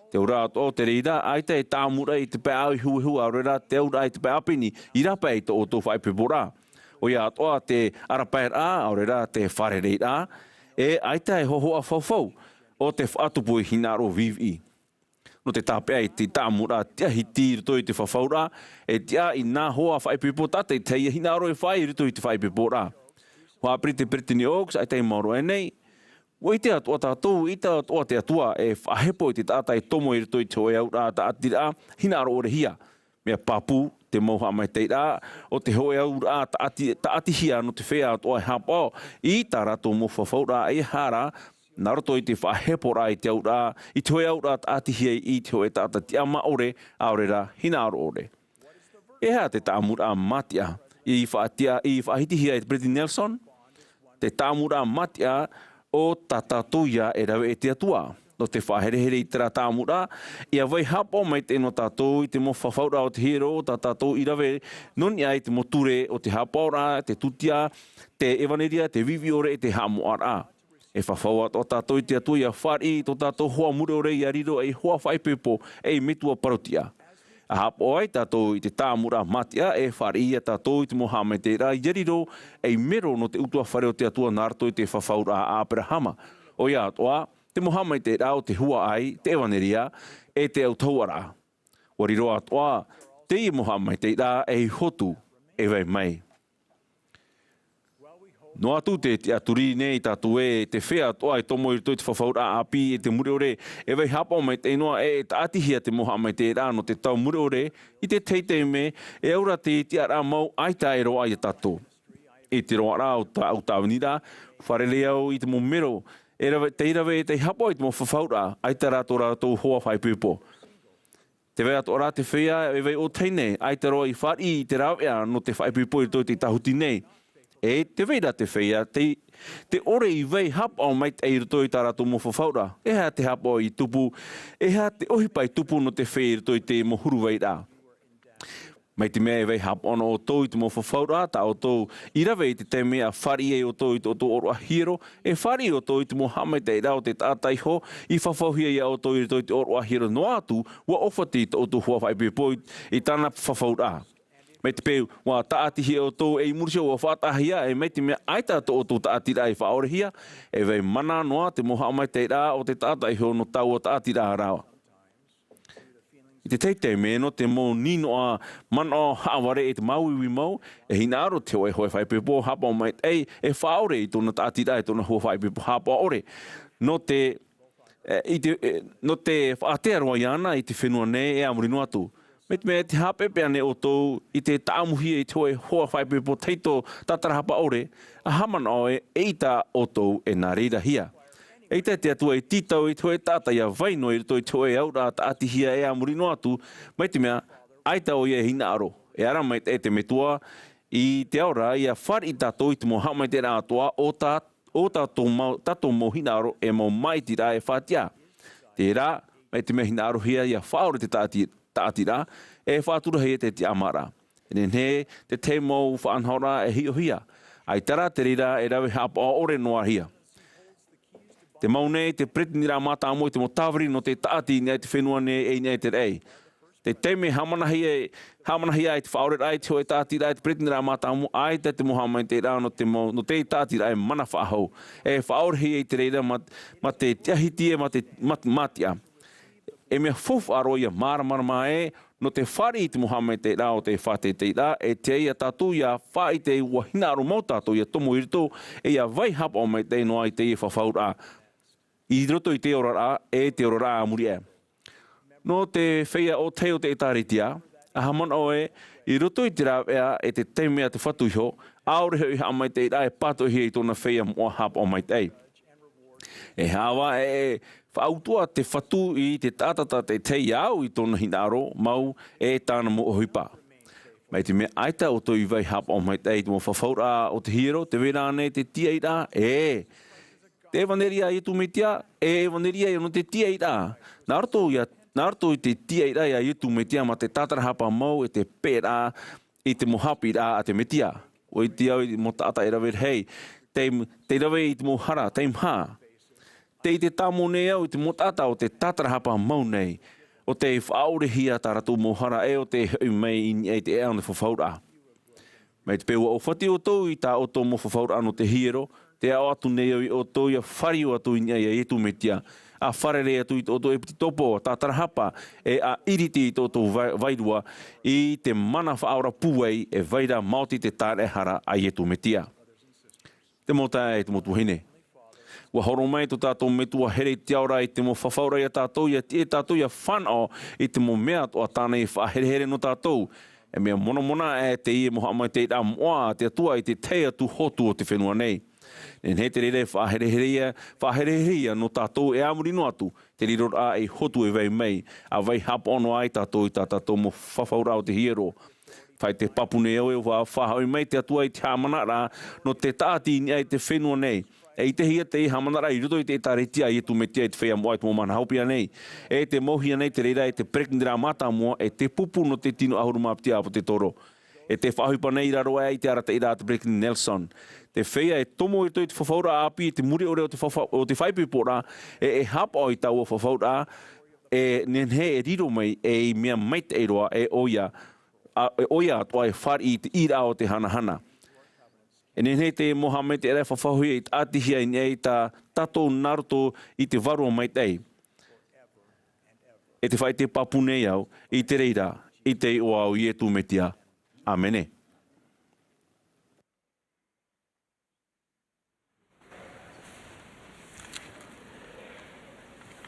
Te ura o te reira, aita e tā Āmuira'a I te pē au hui au reira, te ura I te pē apini, I rapa I tō o tō whaipepora. O ia atoa te arapaera au reira, te whare reira, e aita e hohoa whauwhau, o te whaatupu I hinaro vivi. No te tāpea I te tā Āmuira'a, te ahiti rito I te whawhaura, e tia I nā hoa whaipepo tate, te ia hinaro e whai rito I te whaipepora. Hoa apri te Brittany Oaks, aita I mauro e nei, Wai te atua tātou, I te atua te atua e whahepo I te tātai tomo I rito I te hoe aura ta atira, hina aro ore hia. Mea papu, te moha mai teira, o te hoe aura ta atihia no te whea atua e hapao, I tā rato mo whawhaura e hara, nā roto I te whahepora I te aura, I te hoe aura ta atihia I te hoe tāta te ama ore, aurera, hina aro ore. E hea te tā Āmuira'a matia, I whahitihia I te Preti Nelson, te tā Āmuira'a matia, o tātātoia e rawe e te atua. No te whaherehere I tera tā Āmuira'a, ia vai hapo mai te no tātou I te mo whawhaura o te hero, tātou I rawe noni ai te mo ture o te hapaora, te tutia, te evaneria, te viviore e te Āmuira'a. E whawhaua o tātou I te atua ia whari, to tātou hoa mure ore I ariro e hoa whaipepo e metua parotia. A hapo ai tātou I te tā Āmuira'a matia e whari ia tātou I te moha mai te rā iariro e mero no te utua whare o te atua nārto I te whawhaura a Āperēra. O ia atoa, te moha mai te rā o te hua ai, te evaneria, e te au tauara. O riro atoa, te I moha mai te rā e hotu e vai mai. No atu te aturi nei tātou e te whea toa I tomo I te whawhaura api e te mure ore e vai hapa mai te inoa e te atihia te moha mai te rā no te tau mure ore I te teitei me e aura te tiara mau aita e roa I tātou. E te roa rā au tāwanira, wharele au I te mo mero, te irawe e te hapa I te mo whawhaura, aita rātou rātou hoa whaipupo. Te wea tō rā te whea e vai o teine, aita roa I whari I te rāwea no te whaipupo I te tahuti nei. E te veira te whea, te ore I vei hapa o mai te eirutoi tā rātou mo whawhaura. E hea te hapa I tupu, e hea te ohipai tupu no te whea eirutoi te mo huru vei rā. Mai te mea e vei hapa ono o tō I te mo whawhaura, tā o tō I rawe I te te mea whari e o tō I tō oro ahiro, e whari o tō I te mo hamai te rā o te tātai ho, I whawhauhia ia o tō I te oro ahiro no atu, wa ofati tō tō hua whaipepo I tāna whawhaura. Mai te peu, wā taatihi o tō e murisho o whātahia e mai te mea aita tō o tō taatira I whaorehia e vei mana noa te moha mai te rā o te tātai ho no tau o taatira rāwa. I te teitei me no te mō nino a mana o haaware e te mauiwi mau e hina aro te oe hoe whaipepo hapa o mai e whaore I tōna taatira e tōna hoa whaipepo hapa ore. No te whaatea roa iana I te whenua nei e amurino atu. Met me te hapepe ane o tō I te tāmuhia I te hoe hoa whaipepo teito tatarahapa ore, a hamana o e eita o tō e nā reira hia. Eita te atua I titau I te hoe tātai a vaino I te hoe aura ta atihia e amurino atu, mai te mea aita o ia hina aro. E ara mai te metua I te aura I a whari tātou I te mo hamai te rā atua o tātou mo hina aro e mo mai tira e whātia. Te rā, mai te mea hina aro hia I a whaore te tātira, e whātura hei te Āmuira'a. He te te mau whaanhaura e hio hia. Ai tara te rira e rawe hapa o ore noa hia. Te maunei, te pretinira mata amoi, te mo tāwari no te tāti nei te whenua ne e nei te rei. Te teme hamanahi ai te whaore ai te hoi tāti rai te pretinira mata amoi, ai te mohamai te rā no te tāti rai mana whahau. E whaore hi e te reira ma te tiahitie, ma te matia. E mea fufu aroia mara e, no te whari i te mohamai te rā o te whate te rā, e te ia tātou ia whai te wahina aro mau tātou ia tomo i rito, e ia vai hapa o mai te noa i te ia whawhaura. I roto i te ora rā, e te ora rā Āmuira'a. No te whea o te tāritia, a hamana oe, i roto i te rā e te teimea te whatuiho, aore hoi ha mai te rā e patohi i tōna whea mua hapa o mai te. E hawa whautua te whatu i te tātata te iau i tōna hinaro, mau e tāna mo ohipa. Mai te mea aita o tō i vai hapa o mai te mo whawhaura o te hiro, te wera nei te tia i rā, te evaneria i tu metia, evaneria i no te tia i rā. Nārto i te tia i rā i tu metia ma te tātara hapa mau e te pērā i te mohapi rā a te metia. O i te au i mo tāta e rawe hei, te rawe i te mohara, te mha. Te i te tāmo nei au i te motata o te tātara hapa mau nei, o te whaore hia tāratou mohara o te hui mei i te ea o te whawhaura. Mai te peua o whati o tō i tā o tō mo whawhaura no te hiro, te ao atu nei au i o tō i a whari o atu i e tu metia, a wharere atu i tō e piti topo, tātara hapa, e a iriti i tō vairua i te mana whaora puei e vaira mauti te tāre hara a i tu metia. Te mota e te motu hine. Wa horo mai to tātou metua here te aura i te mo whawhaura i a tātou i a whanau i te mo mea to a tāna i whahere no tātou. E mea mona e te i moha mai te rā moa te atua i te teia tu hotu o te whenua nei. Nen he te rere whahereheria no tātou e amuri no atu, te riro a e hotu e vei mei, a vei hapa ono ai tātou i tātou mo whawhaura o te hiero. Whai te papune eo e whahau mai te atua i te hamanara no te tāti i ai te whenua nei. E i te hia te i hamanara i ruto i te tāretia i tu metia i te whea moa i te momana haupia nei. E te mohia nei te reira e te prekindira mata mua e te pupu no te tino ahuru maptia apo te toro. E te whahuipa nei raro e i te arata i rā te Breaking Nelson. Te whea e tomo i te whawhaura api i te muri ore o te whaipipora e hapa o i tau o whawhaura e nen he e riro mai e mea maite e roa e oia atua e whari i te ira o te hana. E nenei te moha mai te ere whawhahui i te atihia i nei ta tatou naruto i te varua mai tei. E te whai te papunei au i te reira i te oau i e tu metia. Amene.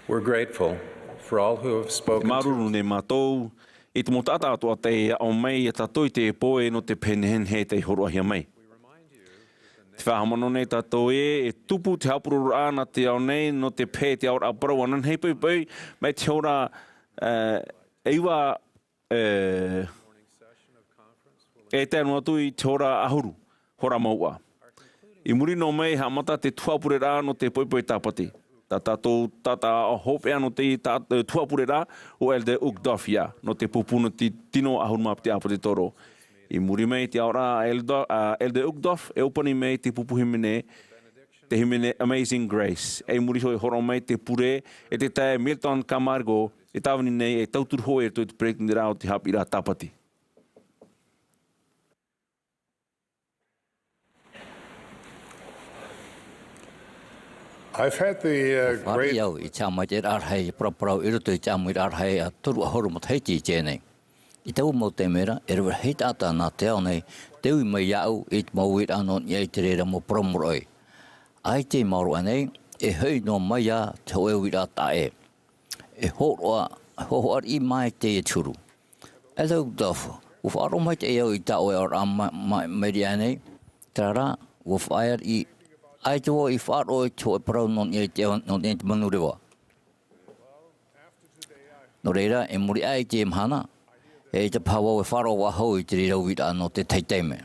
We're grateful for all who have spoken to Maruru ne mātou i te motata atua te o mai e tātou i te poe no te penhen he te horoahia mai. Te whahamano nei tātou e tupu te hapururu āna te au nei no te pē te aura aparau anan hei pui mai te ora eiwa e tēnu atu i te ora ahuru, hora maua. I muri no mai hamata te tuapurera no te pui tāpati. Tā tātou tata o hope ano te tuapurera o elde ukdofia no te pupuno ti tino ahuru mapti apo te toro. I muri mei te aura elde ukdof e upani mei te pupu himene, te himene Amazing Grace. E muri hoi horo mei te pure e te tae Milton Camargo e tawani nei e tauturu hoi e te prekindera o te hapira tapati. I've had the great Whāriau i te Āmuira'a rahi, praparau i roto i te Āmuira'a rahi a turu ahoro mo te heiti i tēnei. I tau mo te mera, e rewa hei tātā nā te ao nei, te ui mai iau i te mauira anon i te reira mo promoroi. Ai te mauro anei, e hei no mai a te hoe wira tā e. E hohoar i mai te e turu. E lau dafu, u whaaro mai te e au i tā oe ar mai anei, tā rā, u whaar i ai te o i whaaro i te hoe parau non i te manu rewa. No reira, e muri ai te Mahana, e te pawa e wharo wahau i te rira wira no te teiteime.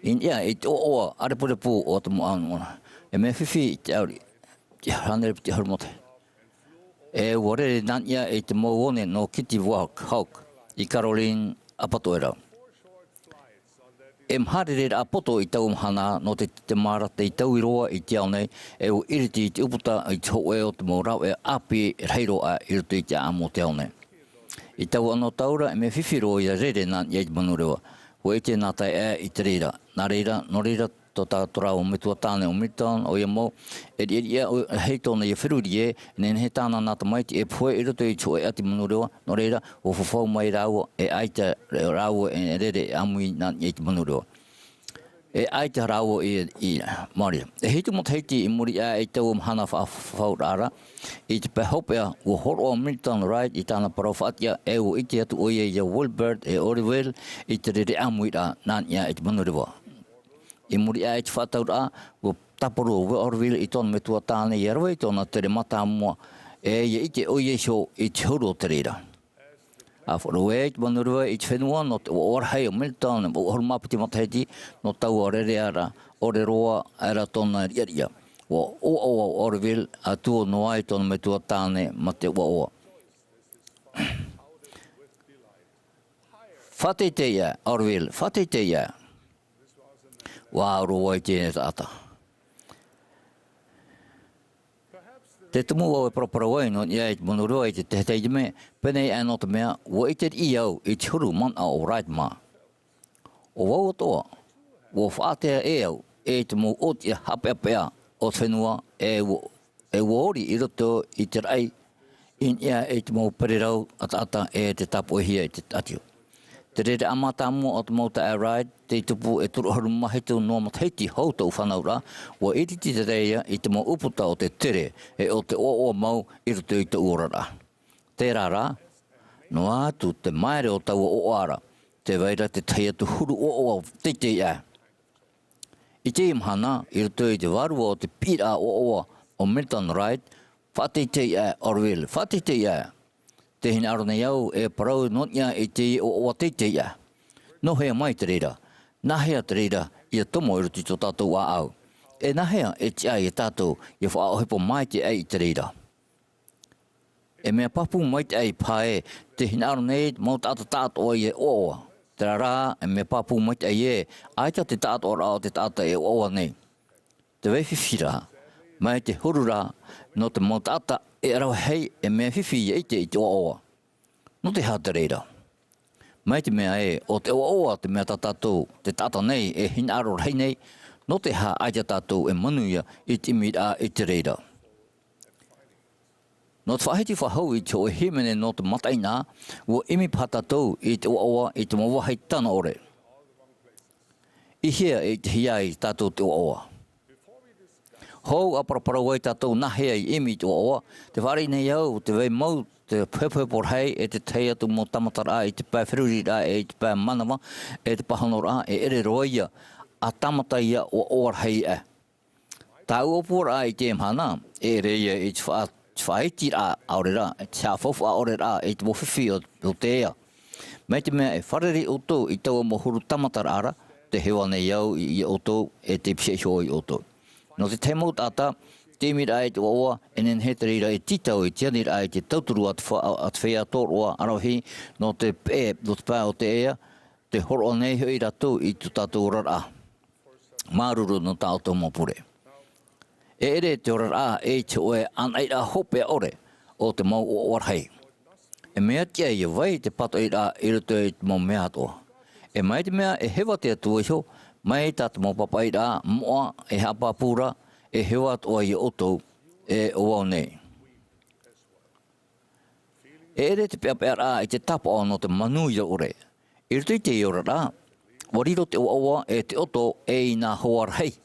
Ia, e te oa, arepurepu o te moana. E me whiwhi i te auri, te hanere te harumote. E wore nan ia e te mōone no Kitty Hawk I Caroline Apatoera. E mharere a poto I tau mhana no te mara te tau I roa I te ao nei e o iriti I te uputa I te hoe o te mōrau e api reiro a irito I te amo te ao nei. I tau anō taura e me whiwhiro I a rere nan ia I te manurewa. Ho e te nātai I te reira. Nā reira, no reira tō tātora o mitua tāne o mitan o ia mō. E ia hei tōna ia whiruri e, nen he tāna nāta maiti e pue I roto I tō e ati manurewa. No reira, o whawhau mai rāua e aita rāua e rere amui nā ia I te manurewa. E aita rāua I Māria. E heitu mot heiti I muri a e tau Mahana whawhau rāra. I te pehopea o horo o mitan right I tāna parauwhaatia e o iti atu o ia Wilbert e Orwell I te rere Āmuira'a nā ia I te manurewa. I muri a e te whātau rā, o taparu o Orville I tōna me tua tāne I arawa I tōna tere mata mua e ia I te oie sho I te huru o te reira. A wharu e te manurua I te whenua no te orhei o Milton, o horumapiti mataheti no tau o Ēperēra, o re roa era tōna riaria. O Orville a tuo noa I tōna me tua tāne ma te o. Whate te ia, Orville, whate te ia. Wā roa I tēne tāta. Te tumu o e propara wai no ia I te monoroa I te tehetei me, penei e no te mea, wa I te I au I te huru man a o right ma. O wau o toa, wa whaatea e au, e te mo o te hape apea o te whenua e waori I roto I te rai, in ia e te mo perirau ata e te tapo hia I te atiu. Te rere amata mua o te mauta e ride, te tupu e turuharu mahitu no matheiti hautou whanau rā, wa iriti te reia I te mo uputa o te tere e o te o mau I roto I te uorara. Te rā, no atu te maere o tau o ara, te weira te teia tu huru o te ia. I te imhana, I roto I te warua o te pira o Milton Ride, whate te ia Orwell, whate te ia. Te hina arone iau e parau notia I te o te ia. No hea mai te reira. Nā hea te reira I a tomo I ruti tō tātou a au. E nā hea e te ai e tātou I whaohepo mai te ai I te reira. E mea papu mai te ai pae te hina arone e mau tātou ai e oa. Te rā e mea papu mai te ai e aita te tātou rao te tātou e oa nei. Te wewhiwhira mai te hurura no te mau tātou e arau hei e mea whiwhi I te oa. No te hata reira. Mai te mea e o te oa te mea tātou te tata nei e hina aro rei nei, no te ha aia tātou e manuia I te mira I te reira. No te whahiti whahau I te o himene no te mataina, ua imi pātātou I te oa I te mawahai tana ore. I hea I te hiai tātou te oa. Hou a parapara wai tātou nahea I imi te oa, te whare nei au, te wei mau, te pēpēpor hei, e te teia tu mo tamatara I te pā whiruri rā, e te pā manawa, e te pahano rā, e ere roia, a tamata ia o oar hei e. Tā uopua rā I te mhana, e reia I te whaiti rā aore rā, e te hawhawha aore rā, e te mowhiwhi o te ea. Mei te mea e whareri o tō I taua mohuru tamatara ara, te hewa nei au I o tō, e te psheho I o tō. No te teimau tāta, te mira e te oa, e nen he te reira e titau I tianir ai te tauturu at whea tōroa arohi, no te pē, no te pā o te ea, te horo nei hui rato I tu tātou rara. Māruru no tātou mopure. E ere te rara e te oe anaira hope ore o te mau o orhei. E mea tia I vai te pato I rā I roto I te mau mea toa. E mai te mea e hewa te atua iho, mai tātou mau papai rā, moa e hapa pūra, e hewa toa I oto e oau nei. E ere te pēpea rā I te tapa o no te manuia ore. I roto I te iora rā, wariro te oaua e te oto e I nā hoar hei.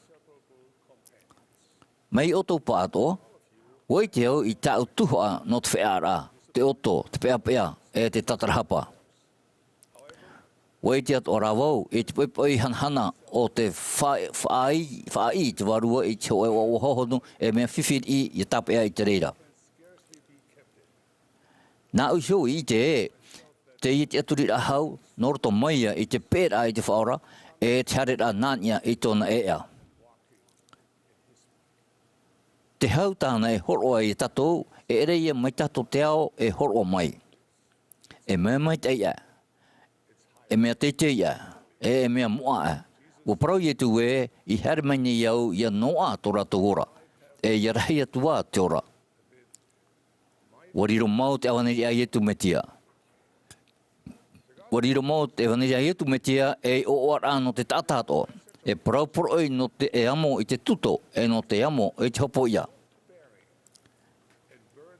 Mai oto pātoa, wai te au I tāu tuhoa no te whea rā, te oto, te pēpea e te tatarahapa. Wai te atu o rāwau, e te poipoi hanhana o te whaai te warua I te oe o hohonu e mea whiwhiri I tapea I te reira. Nā usho I te te aturi ahau, noroto maia I te pēra I te whaora, e te hare rā nānia I tōna ea. te hau tāna e horo ai tatou, e ere ia mai tatou te ao e horo mai. E mea mai te ia, e mea te te ia, e mea mua a. Wa parau i tu e, i here mai ni iau, ia noa tō rātou ora, e ia rahi atua te ora. Wariro mau te awaneri ai etu me tia. Wariro mau te awaneri ai etu me tia, e o ora no te tātātoa. E paraupuroi no te e amo i te tuto, e no te amo i te hopo ia.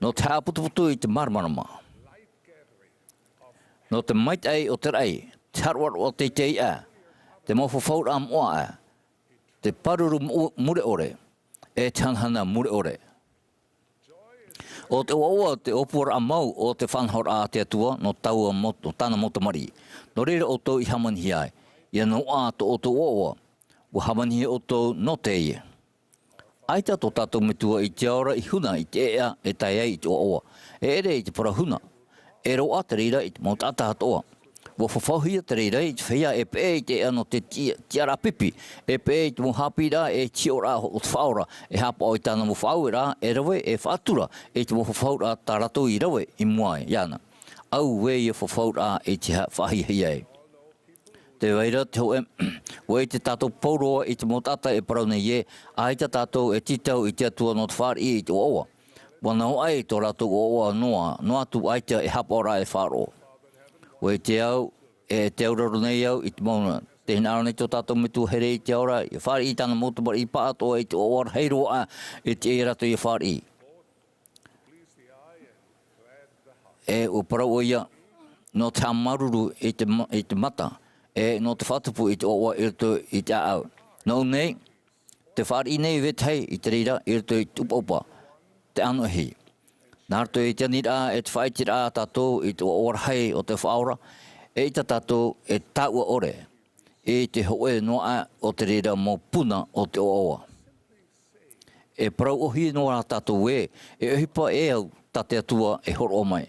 No te haputuputu i te marmarama. No te maitai o te rei, te harwar o te te ia, te mofo whaur am oa, te paruru mure ore, e tanhana mure ore. O te oa te opura a mau o te whanhor a te atua, no taua moto, tana motamari. No reira o tō i hamanhi ai, ia no a to o tō oa, wa hamanhi o tō no te ie. Aita tō tātou metua i te ora i huna i te ea e tai ai i te oa. E ere i te parahuna. E ro a te reira i te mautata hatoa. Wa whawhauhia te reira i te whia e pe i te ea no te tiara pipi. E pe i te mohapira e tiora o te whaora. E hapa o i tāna mo whauera e rawe e whaatura. E te mo whaura tā rato i rawe i muai iana. Au we i whaura e te whahihia e. Te waira te hoe, wei te tātou pauroa i te motata e parau nei e, ai te tātou e titau i te atua no te whāri i te oa. Wana ho ai tō rātou oa noa tu aita e hapora e whāro. Wei te au, e te auraro nei au i te mauna. Te hinaro nei tō tātou mitu here i te aura, i whāri i tāna motumar i pātoa i te oa heiroa i te e rato i whāri. E o parau o ia, no te amaruru i te mata, e no te whatupu i te oa i te au. Nau nei, te whāri nei wethei i te reira i te tupaupa, te anohi. Nārto i te nira e te whaitira tātou i te oarhei o te whaora, e i te tātou e tāua ore, e te hoe noa o te reira mō puna o te oa. E parau ohi noa tātou e ohipa e au tate atua e horo o mai.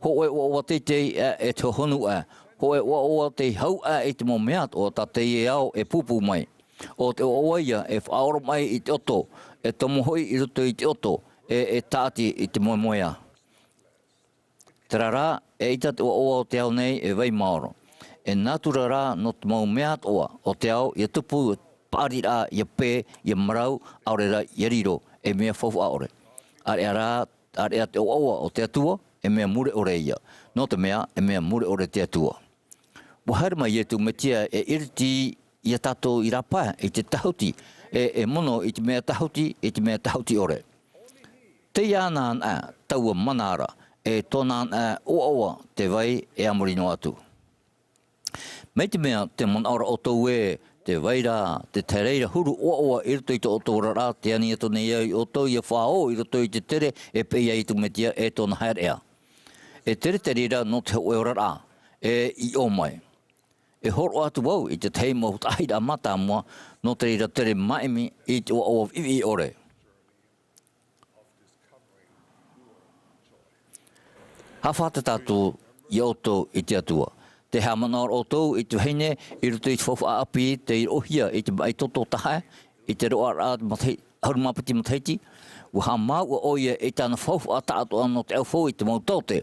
Hoe oa te e te honu a, Hoe oa te hau a e te mo meat o ta te e au e pupu mai. O te oa ia e whaoro mai i te oto, e tomo hoi i ruto i te oto, e tāti i te moemoea. Te rara, e ita te oa o te au nei e wei maoro. E natura rā no te mo meat oa o te au i tupu pāri rā i pē, i marau, aurera i riro, e mea whauwha ore. Are te oa o te atua, e mea mure ore ia. No te mea, e mea mure ore te atua. Wahare mai e tu me tia e iriti i a tātou i rapa i te tahuti, e mono i te mea tahuti ore. Te iana a taua manara, e tōna a oa te vai e amorino atu. Mei te mea te manaura o tau e, te waira, te tereira huru oa irito i te otora rā, te ani ato nei ai o tau i a whao irito i te tere, e peia i tu me tia e tōna haere ea. E tere te rira no te oera rā, e i o mai. E horo atu wau i te teimo tahira mata mua no te rira tere maimi i te oa vivi ore. Hawhata tātou i oto i te atua. Te hamanor o tau i te heine i ruto i te whawha api te i ohia i te mai toto taha i te roa rā harumapiti matheiti. Wa mau o ia e tāna whawha tātou anō te au whau i te mautaute.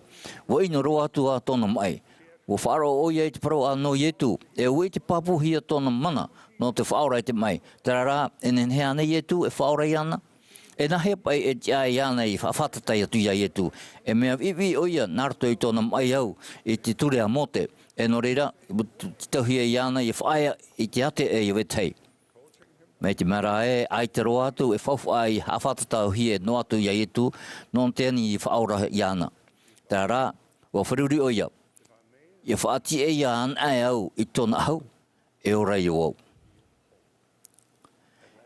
Wa ino roa atu a tōna mai. Wa wharo o ia i te parau anō ietu. E ui te papuhia tōna mana no te whaora i te mai. Te rara e nenhea nei ietu e whaora i ana. E nahe pai e te ai ana i whawhatatai atu ia ietu. E mea iwi o ia narto i tōna mai au i te ture a mote. E no reira, te tauhia i ana i whaia i te ate e i wetei. Me te mara e aitero atu e whawha ai hawhatatau hie no atu ia ietu non tēni i whaora i ana. Tā rā, wa wharuri o ia. I whaati e ia an ai au i tōna au e ora i o au.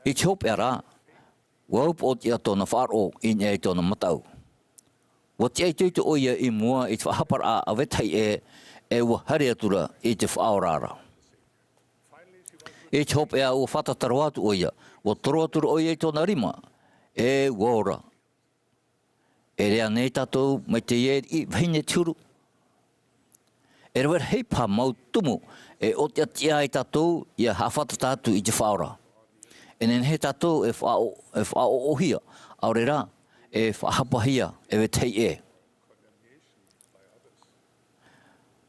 I te hope rā, waup o tia tōna wharo i nei tōna matau. Wa te aituitu o ia i mua i te whahapara a wetai e wa hare atura i te whaorara. E te hope a ua whatataro atu o ia, wa toro aturu o ia i tōna rima, e wora. E rea nei tātou mai te ie i whaine turu. E rewer hei pā mau tumu, e o te atia i tātou i a hawhata tātou i te whaora. E nen he tātou e whao ohia, Āmuira'a e whahapahia e we tei e.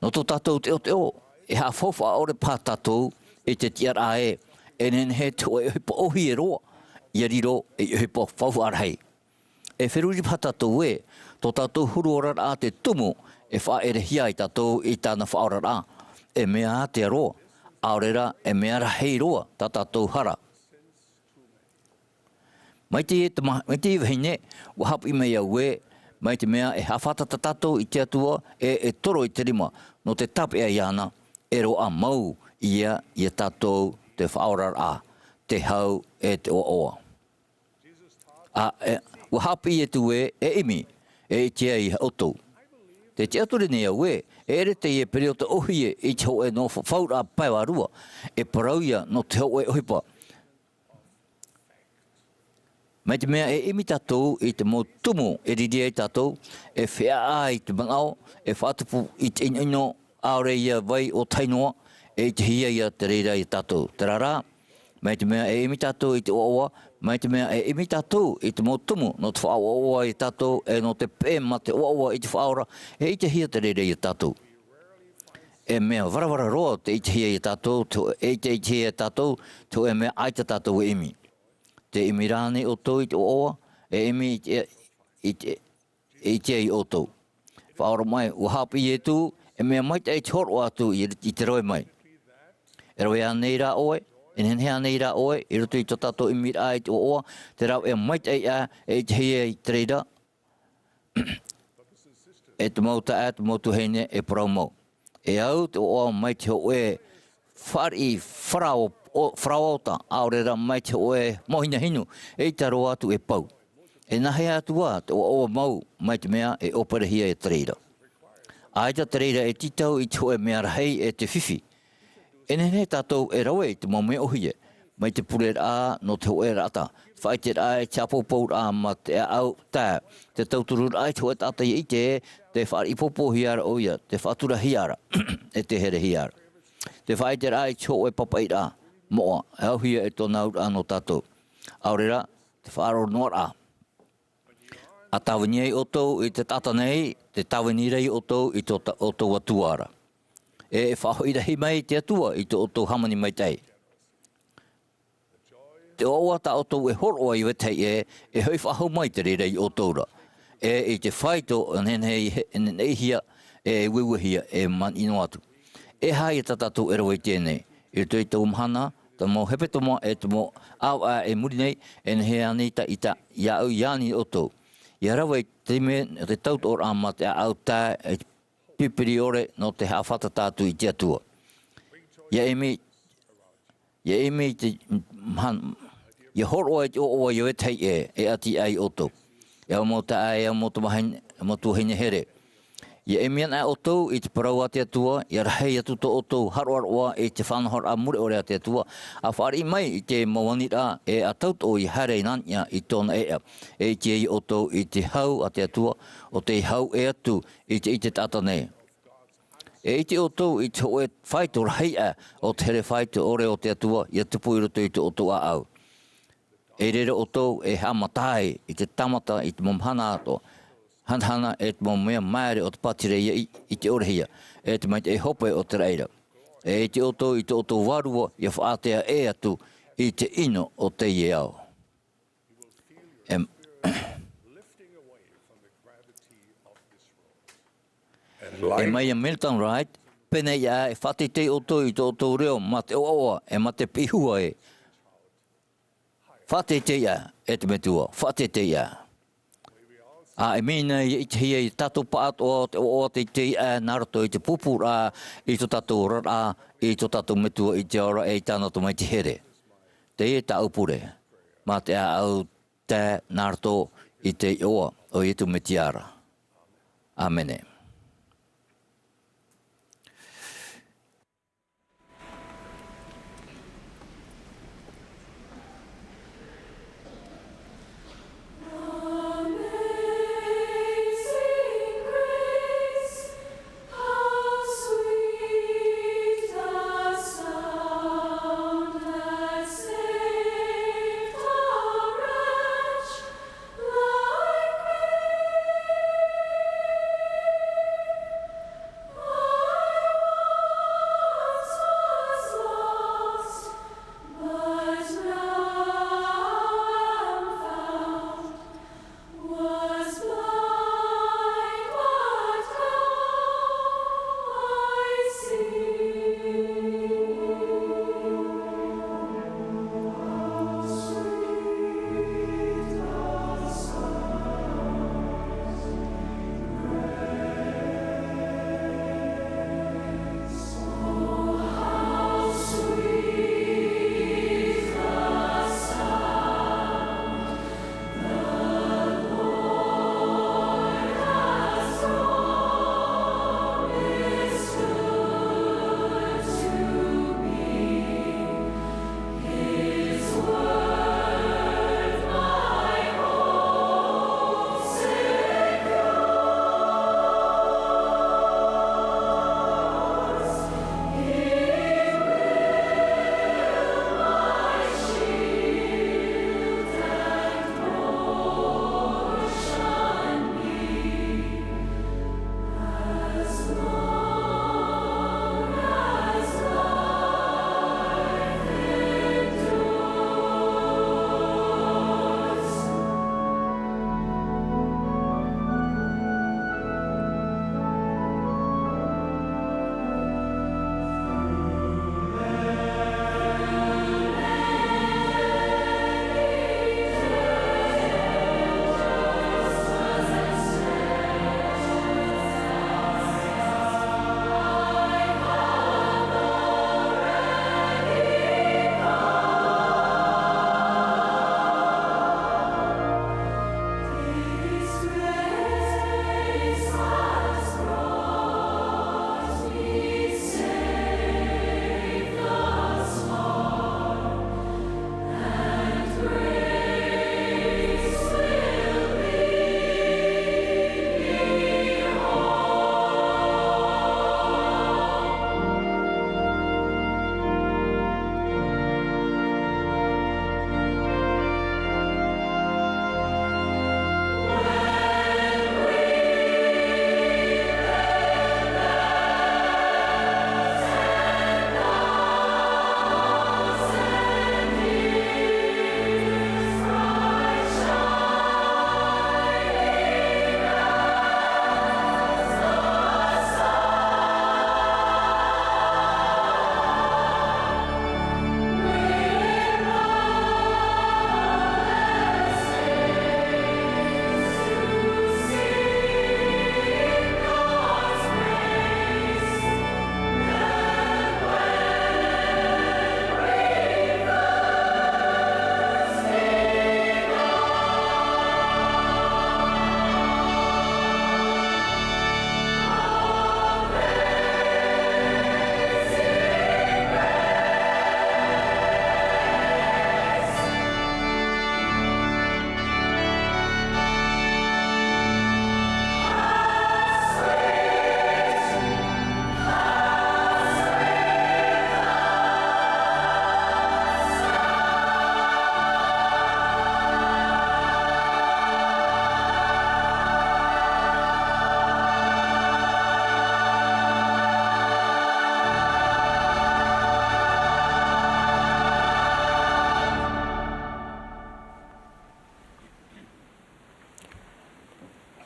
No tō tātou te o, e ha fofa ore pā tātou e te tiara e nen he tō e hipo ohi e roa, i riro e hipo Mahana Maa Ahiahi. E whiruri pā tātou e, tō tātou huru ora a te tumu e whaerehia i tātou i tāna whaorara, e mea a te roa, Āmuira'a e mea rahi roa tā tātou hara. Mai te wahine, wahapu i mea ue, mai te mea e hawhatata tātou i te atua e toro i te rima, no te tape a iana, e roa mau ia i tātou te whaorara, te hau e te oa. Wahapu i tu e imi, e tia i otou. Te te ature nei au e rete i e pereo te ohi e i te ho e no whaura pai warua, e parauia no te ho e ohipa. Mai te mea e imi tātou i te mo tumu e riria i tātou, e whea ai te mangao, e whātupu i te ino aore ia vai o tainoa, e te hia ia te reira i tātou. Te rara, mai te mea e imi tātou i te oa, mai te mea e imi tātou i te mo tumu no te whaoa i tātou, e no te pēma te oa i te whaora, e i te hia te reira i tātou. E mea warawara roa te i te hia i tātou, e te i te hia i tātou, to e mea aita tātou e imi. Te imi rāne o tō i te oa, e imi i te i o tō. Whaora mai, wahapu i e tū, e mea mai te te horo atu i te roe mai. E roe a nei rā oe, e nenhea nei rā oe, i roto i tō tātou imi rā i te oa, te rau e mai te e te hea i te reira. E te mauta te mautu heine e parau mau. E au te oa mai te oe, whari wharaota, Āmuira'a mai te oe mohina hinu, e te roa atu e pau. E nahe atua te oa mau mai te mea e Ēperēra e te reira. Aita te reira e titau i te oe mea rahi e te whiwhi. E nene tātou e rawe i te maume ohie, mai te pure rā no te oe rata. Whai te rā e te apopou rā ma te au tā. Te tauturu rā i te oe tata i te whari popo hiara oia, te whatura hiara, e te here hiara. Te whai te rā i te oe papai rā. Moa, e auhia e tōna ura anō tātou. Āmuira'a, te whaaro noa rā. A tawini ei o tōu i te tata nei, te tawini rei o tōu i o tōu atuara. E whahoirahi mai te atua i o tōu hamani mai tei. Te oa ta o tōu e horoa i wetei e hoi whahau mai te rei o tōura. E i te whaito nenei hia e wiwihia e man ino atu. E hai e tatatu e rawe tēnei. I tōi tōu mahana, ta mo hepe tomo e tomo au a e muri nei, e nehe ani ta ita ia au iani o tō. Ia rawa i te me te taut o rama te au tā e pipiri ore no te hawhata tātu i te atua. Ia emi te mahana, ia horoa e te oa i wetei e ati ai o tō. Ia mo ta ai, ia mo tu hine here. Ia e mian o tōu i te parau a te atua, ia rahei atu tō o tōu haroaroa i te whanahor a mure ore a te atua, a whaari mai i te mawani rā e a taut o i harei nania i tōna ea, e te i o tōu i te hau a te atua, o te hau e atu i te tata nei. E i te o tōu i te oe whaito rahei o te here whaito ore o te atua, ia tupu i roto i te o tōu a au. E rere o tōu e hamatai i te tamata i te momhana ato, Hana e te mea maere o te patire i te orehia, e te mai te hope o te reira. E te oto i te oto warua i a whaatea e atu i te ino o te iau. E mai a Milton Wright, pene ia e whate te oto i te oto reo ma te oa e ma te pihua e. Whate te ia e te metua, whate te ia. A e mina i te hia i tato paat o te te narato i te pupura i to tato rara i to tato metua i te ora e tāna to mai te here. Te e ta upure, ma te au te narato i te oa o i tu metiara. Amene. Love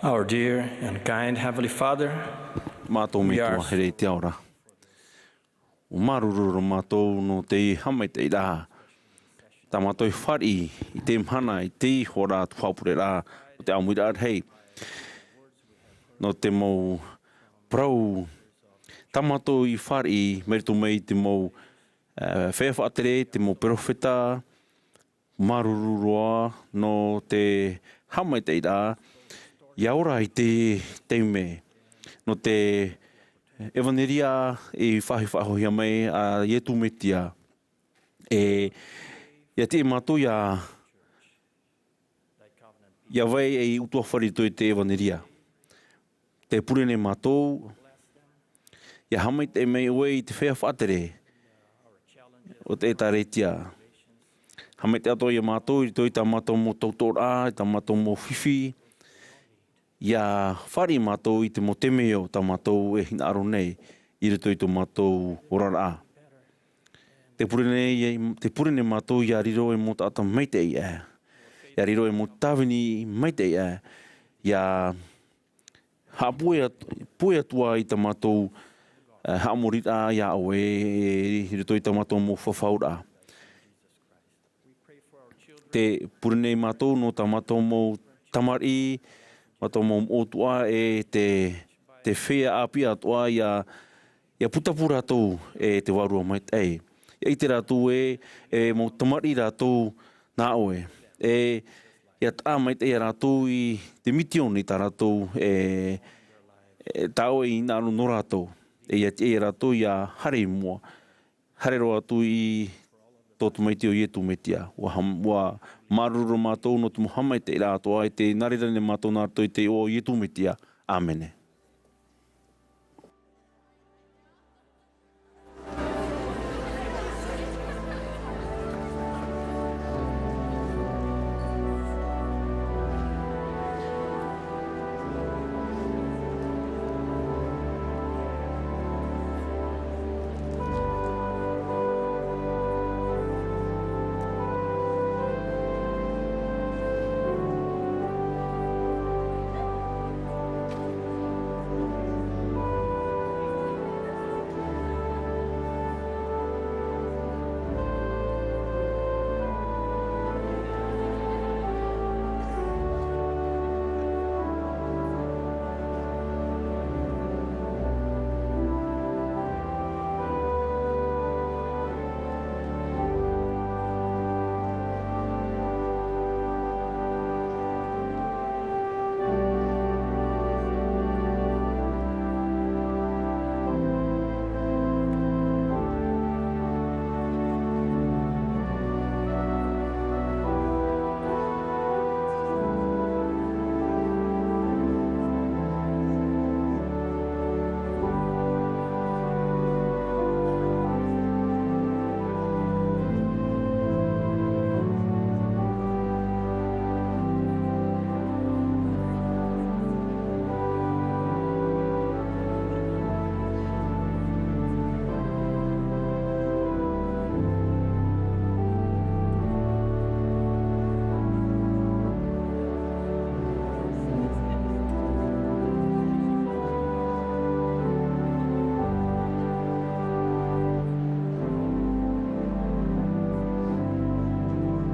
Our dear and kind Heavenly Father, Mātou me tua here te aora. O marururu mātou no te hamai te iraha. Tā mātou I whari I te mhana I te hora tu Ēperēra o te Āmuira'a rahi. No te mau prau. Tā mātou I whari meritu mei te mau whewhaatere, te mau profeta, marururoa no te hamai te iraha. Ia ora I te teume. No te evaneria I whahiwhahohia mai a ietu metia. Ia te mātou ia vai e utua wharito I te evaneria. Te purene mātou, ia hamai te mei oe I te whea whaatere o te etaretia. Hamai te ato ia mātou I toi ta mātou mo tautora, ta mātou mo whiwhi. Ia whari mātou I te mo temeo ta mātou e hina aro nei I rito I to mātou orara. Te purene mātou ia riro e mo tata maitei e. Ia riro e mo tawini maitei e. Ia pue atua I ta mātou haamorita ia oe I rito I ta mātou mo whawhaura. Te purene mātou no ta mātou mo tamari Mātou mō otua e te whea api atua ia putapura tō e te warua mai tei. Ia I te rātou mō tamari rātou nā oe. Ia tā mai tei rātou I te mitioni tā rātou tā oe I nā no rātou. Ia te rātou ia hare mua. Hare roa tu I tōtu mai te o ietu metia. Wa maruru mātou no te muhamai te rātoa I te narirane mātou nārto I te o ietu metia. Āmene.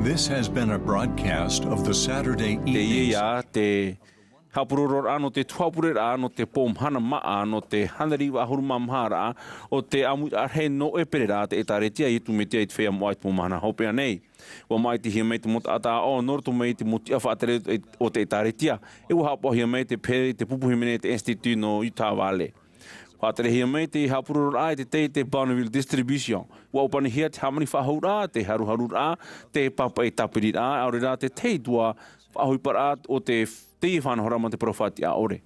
This has been a broadcast of the Saturday evenings. Te hapuroro ano te Ēperēra ano te pō Mahana Maa no te Āmuira'a rahi o te Āmuira'a rahi no Ēperēra te etaretia I tu metia I te whea moai pō Mahana hopea nei. Wa mai te hia mei te mota ata o norto mei te mutia whaatere o te etaretia. E wa hapo hia mei te pere te pupuhi mene te institute no Utah Valley. Whaatere hia mei te hapuroro ai te Bonneville Distribution. Wa upani hia te hamani whahaura, te haruharura, te papa I tapiri a, aurera te teitua whahui para o te whanahora ma te profati a ore.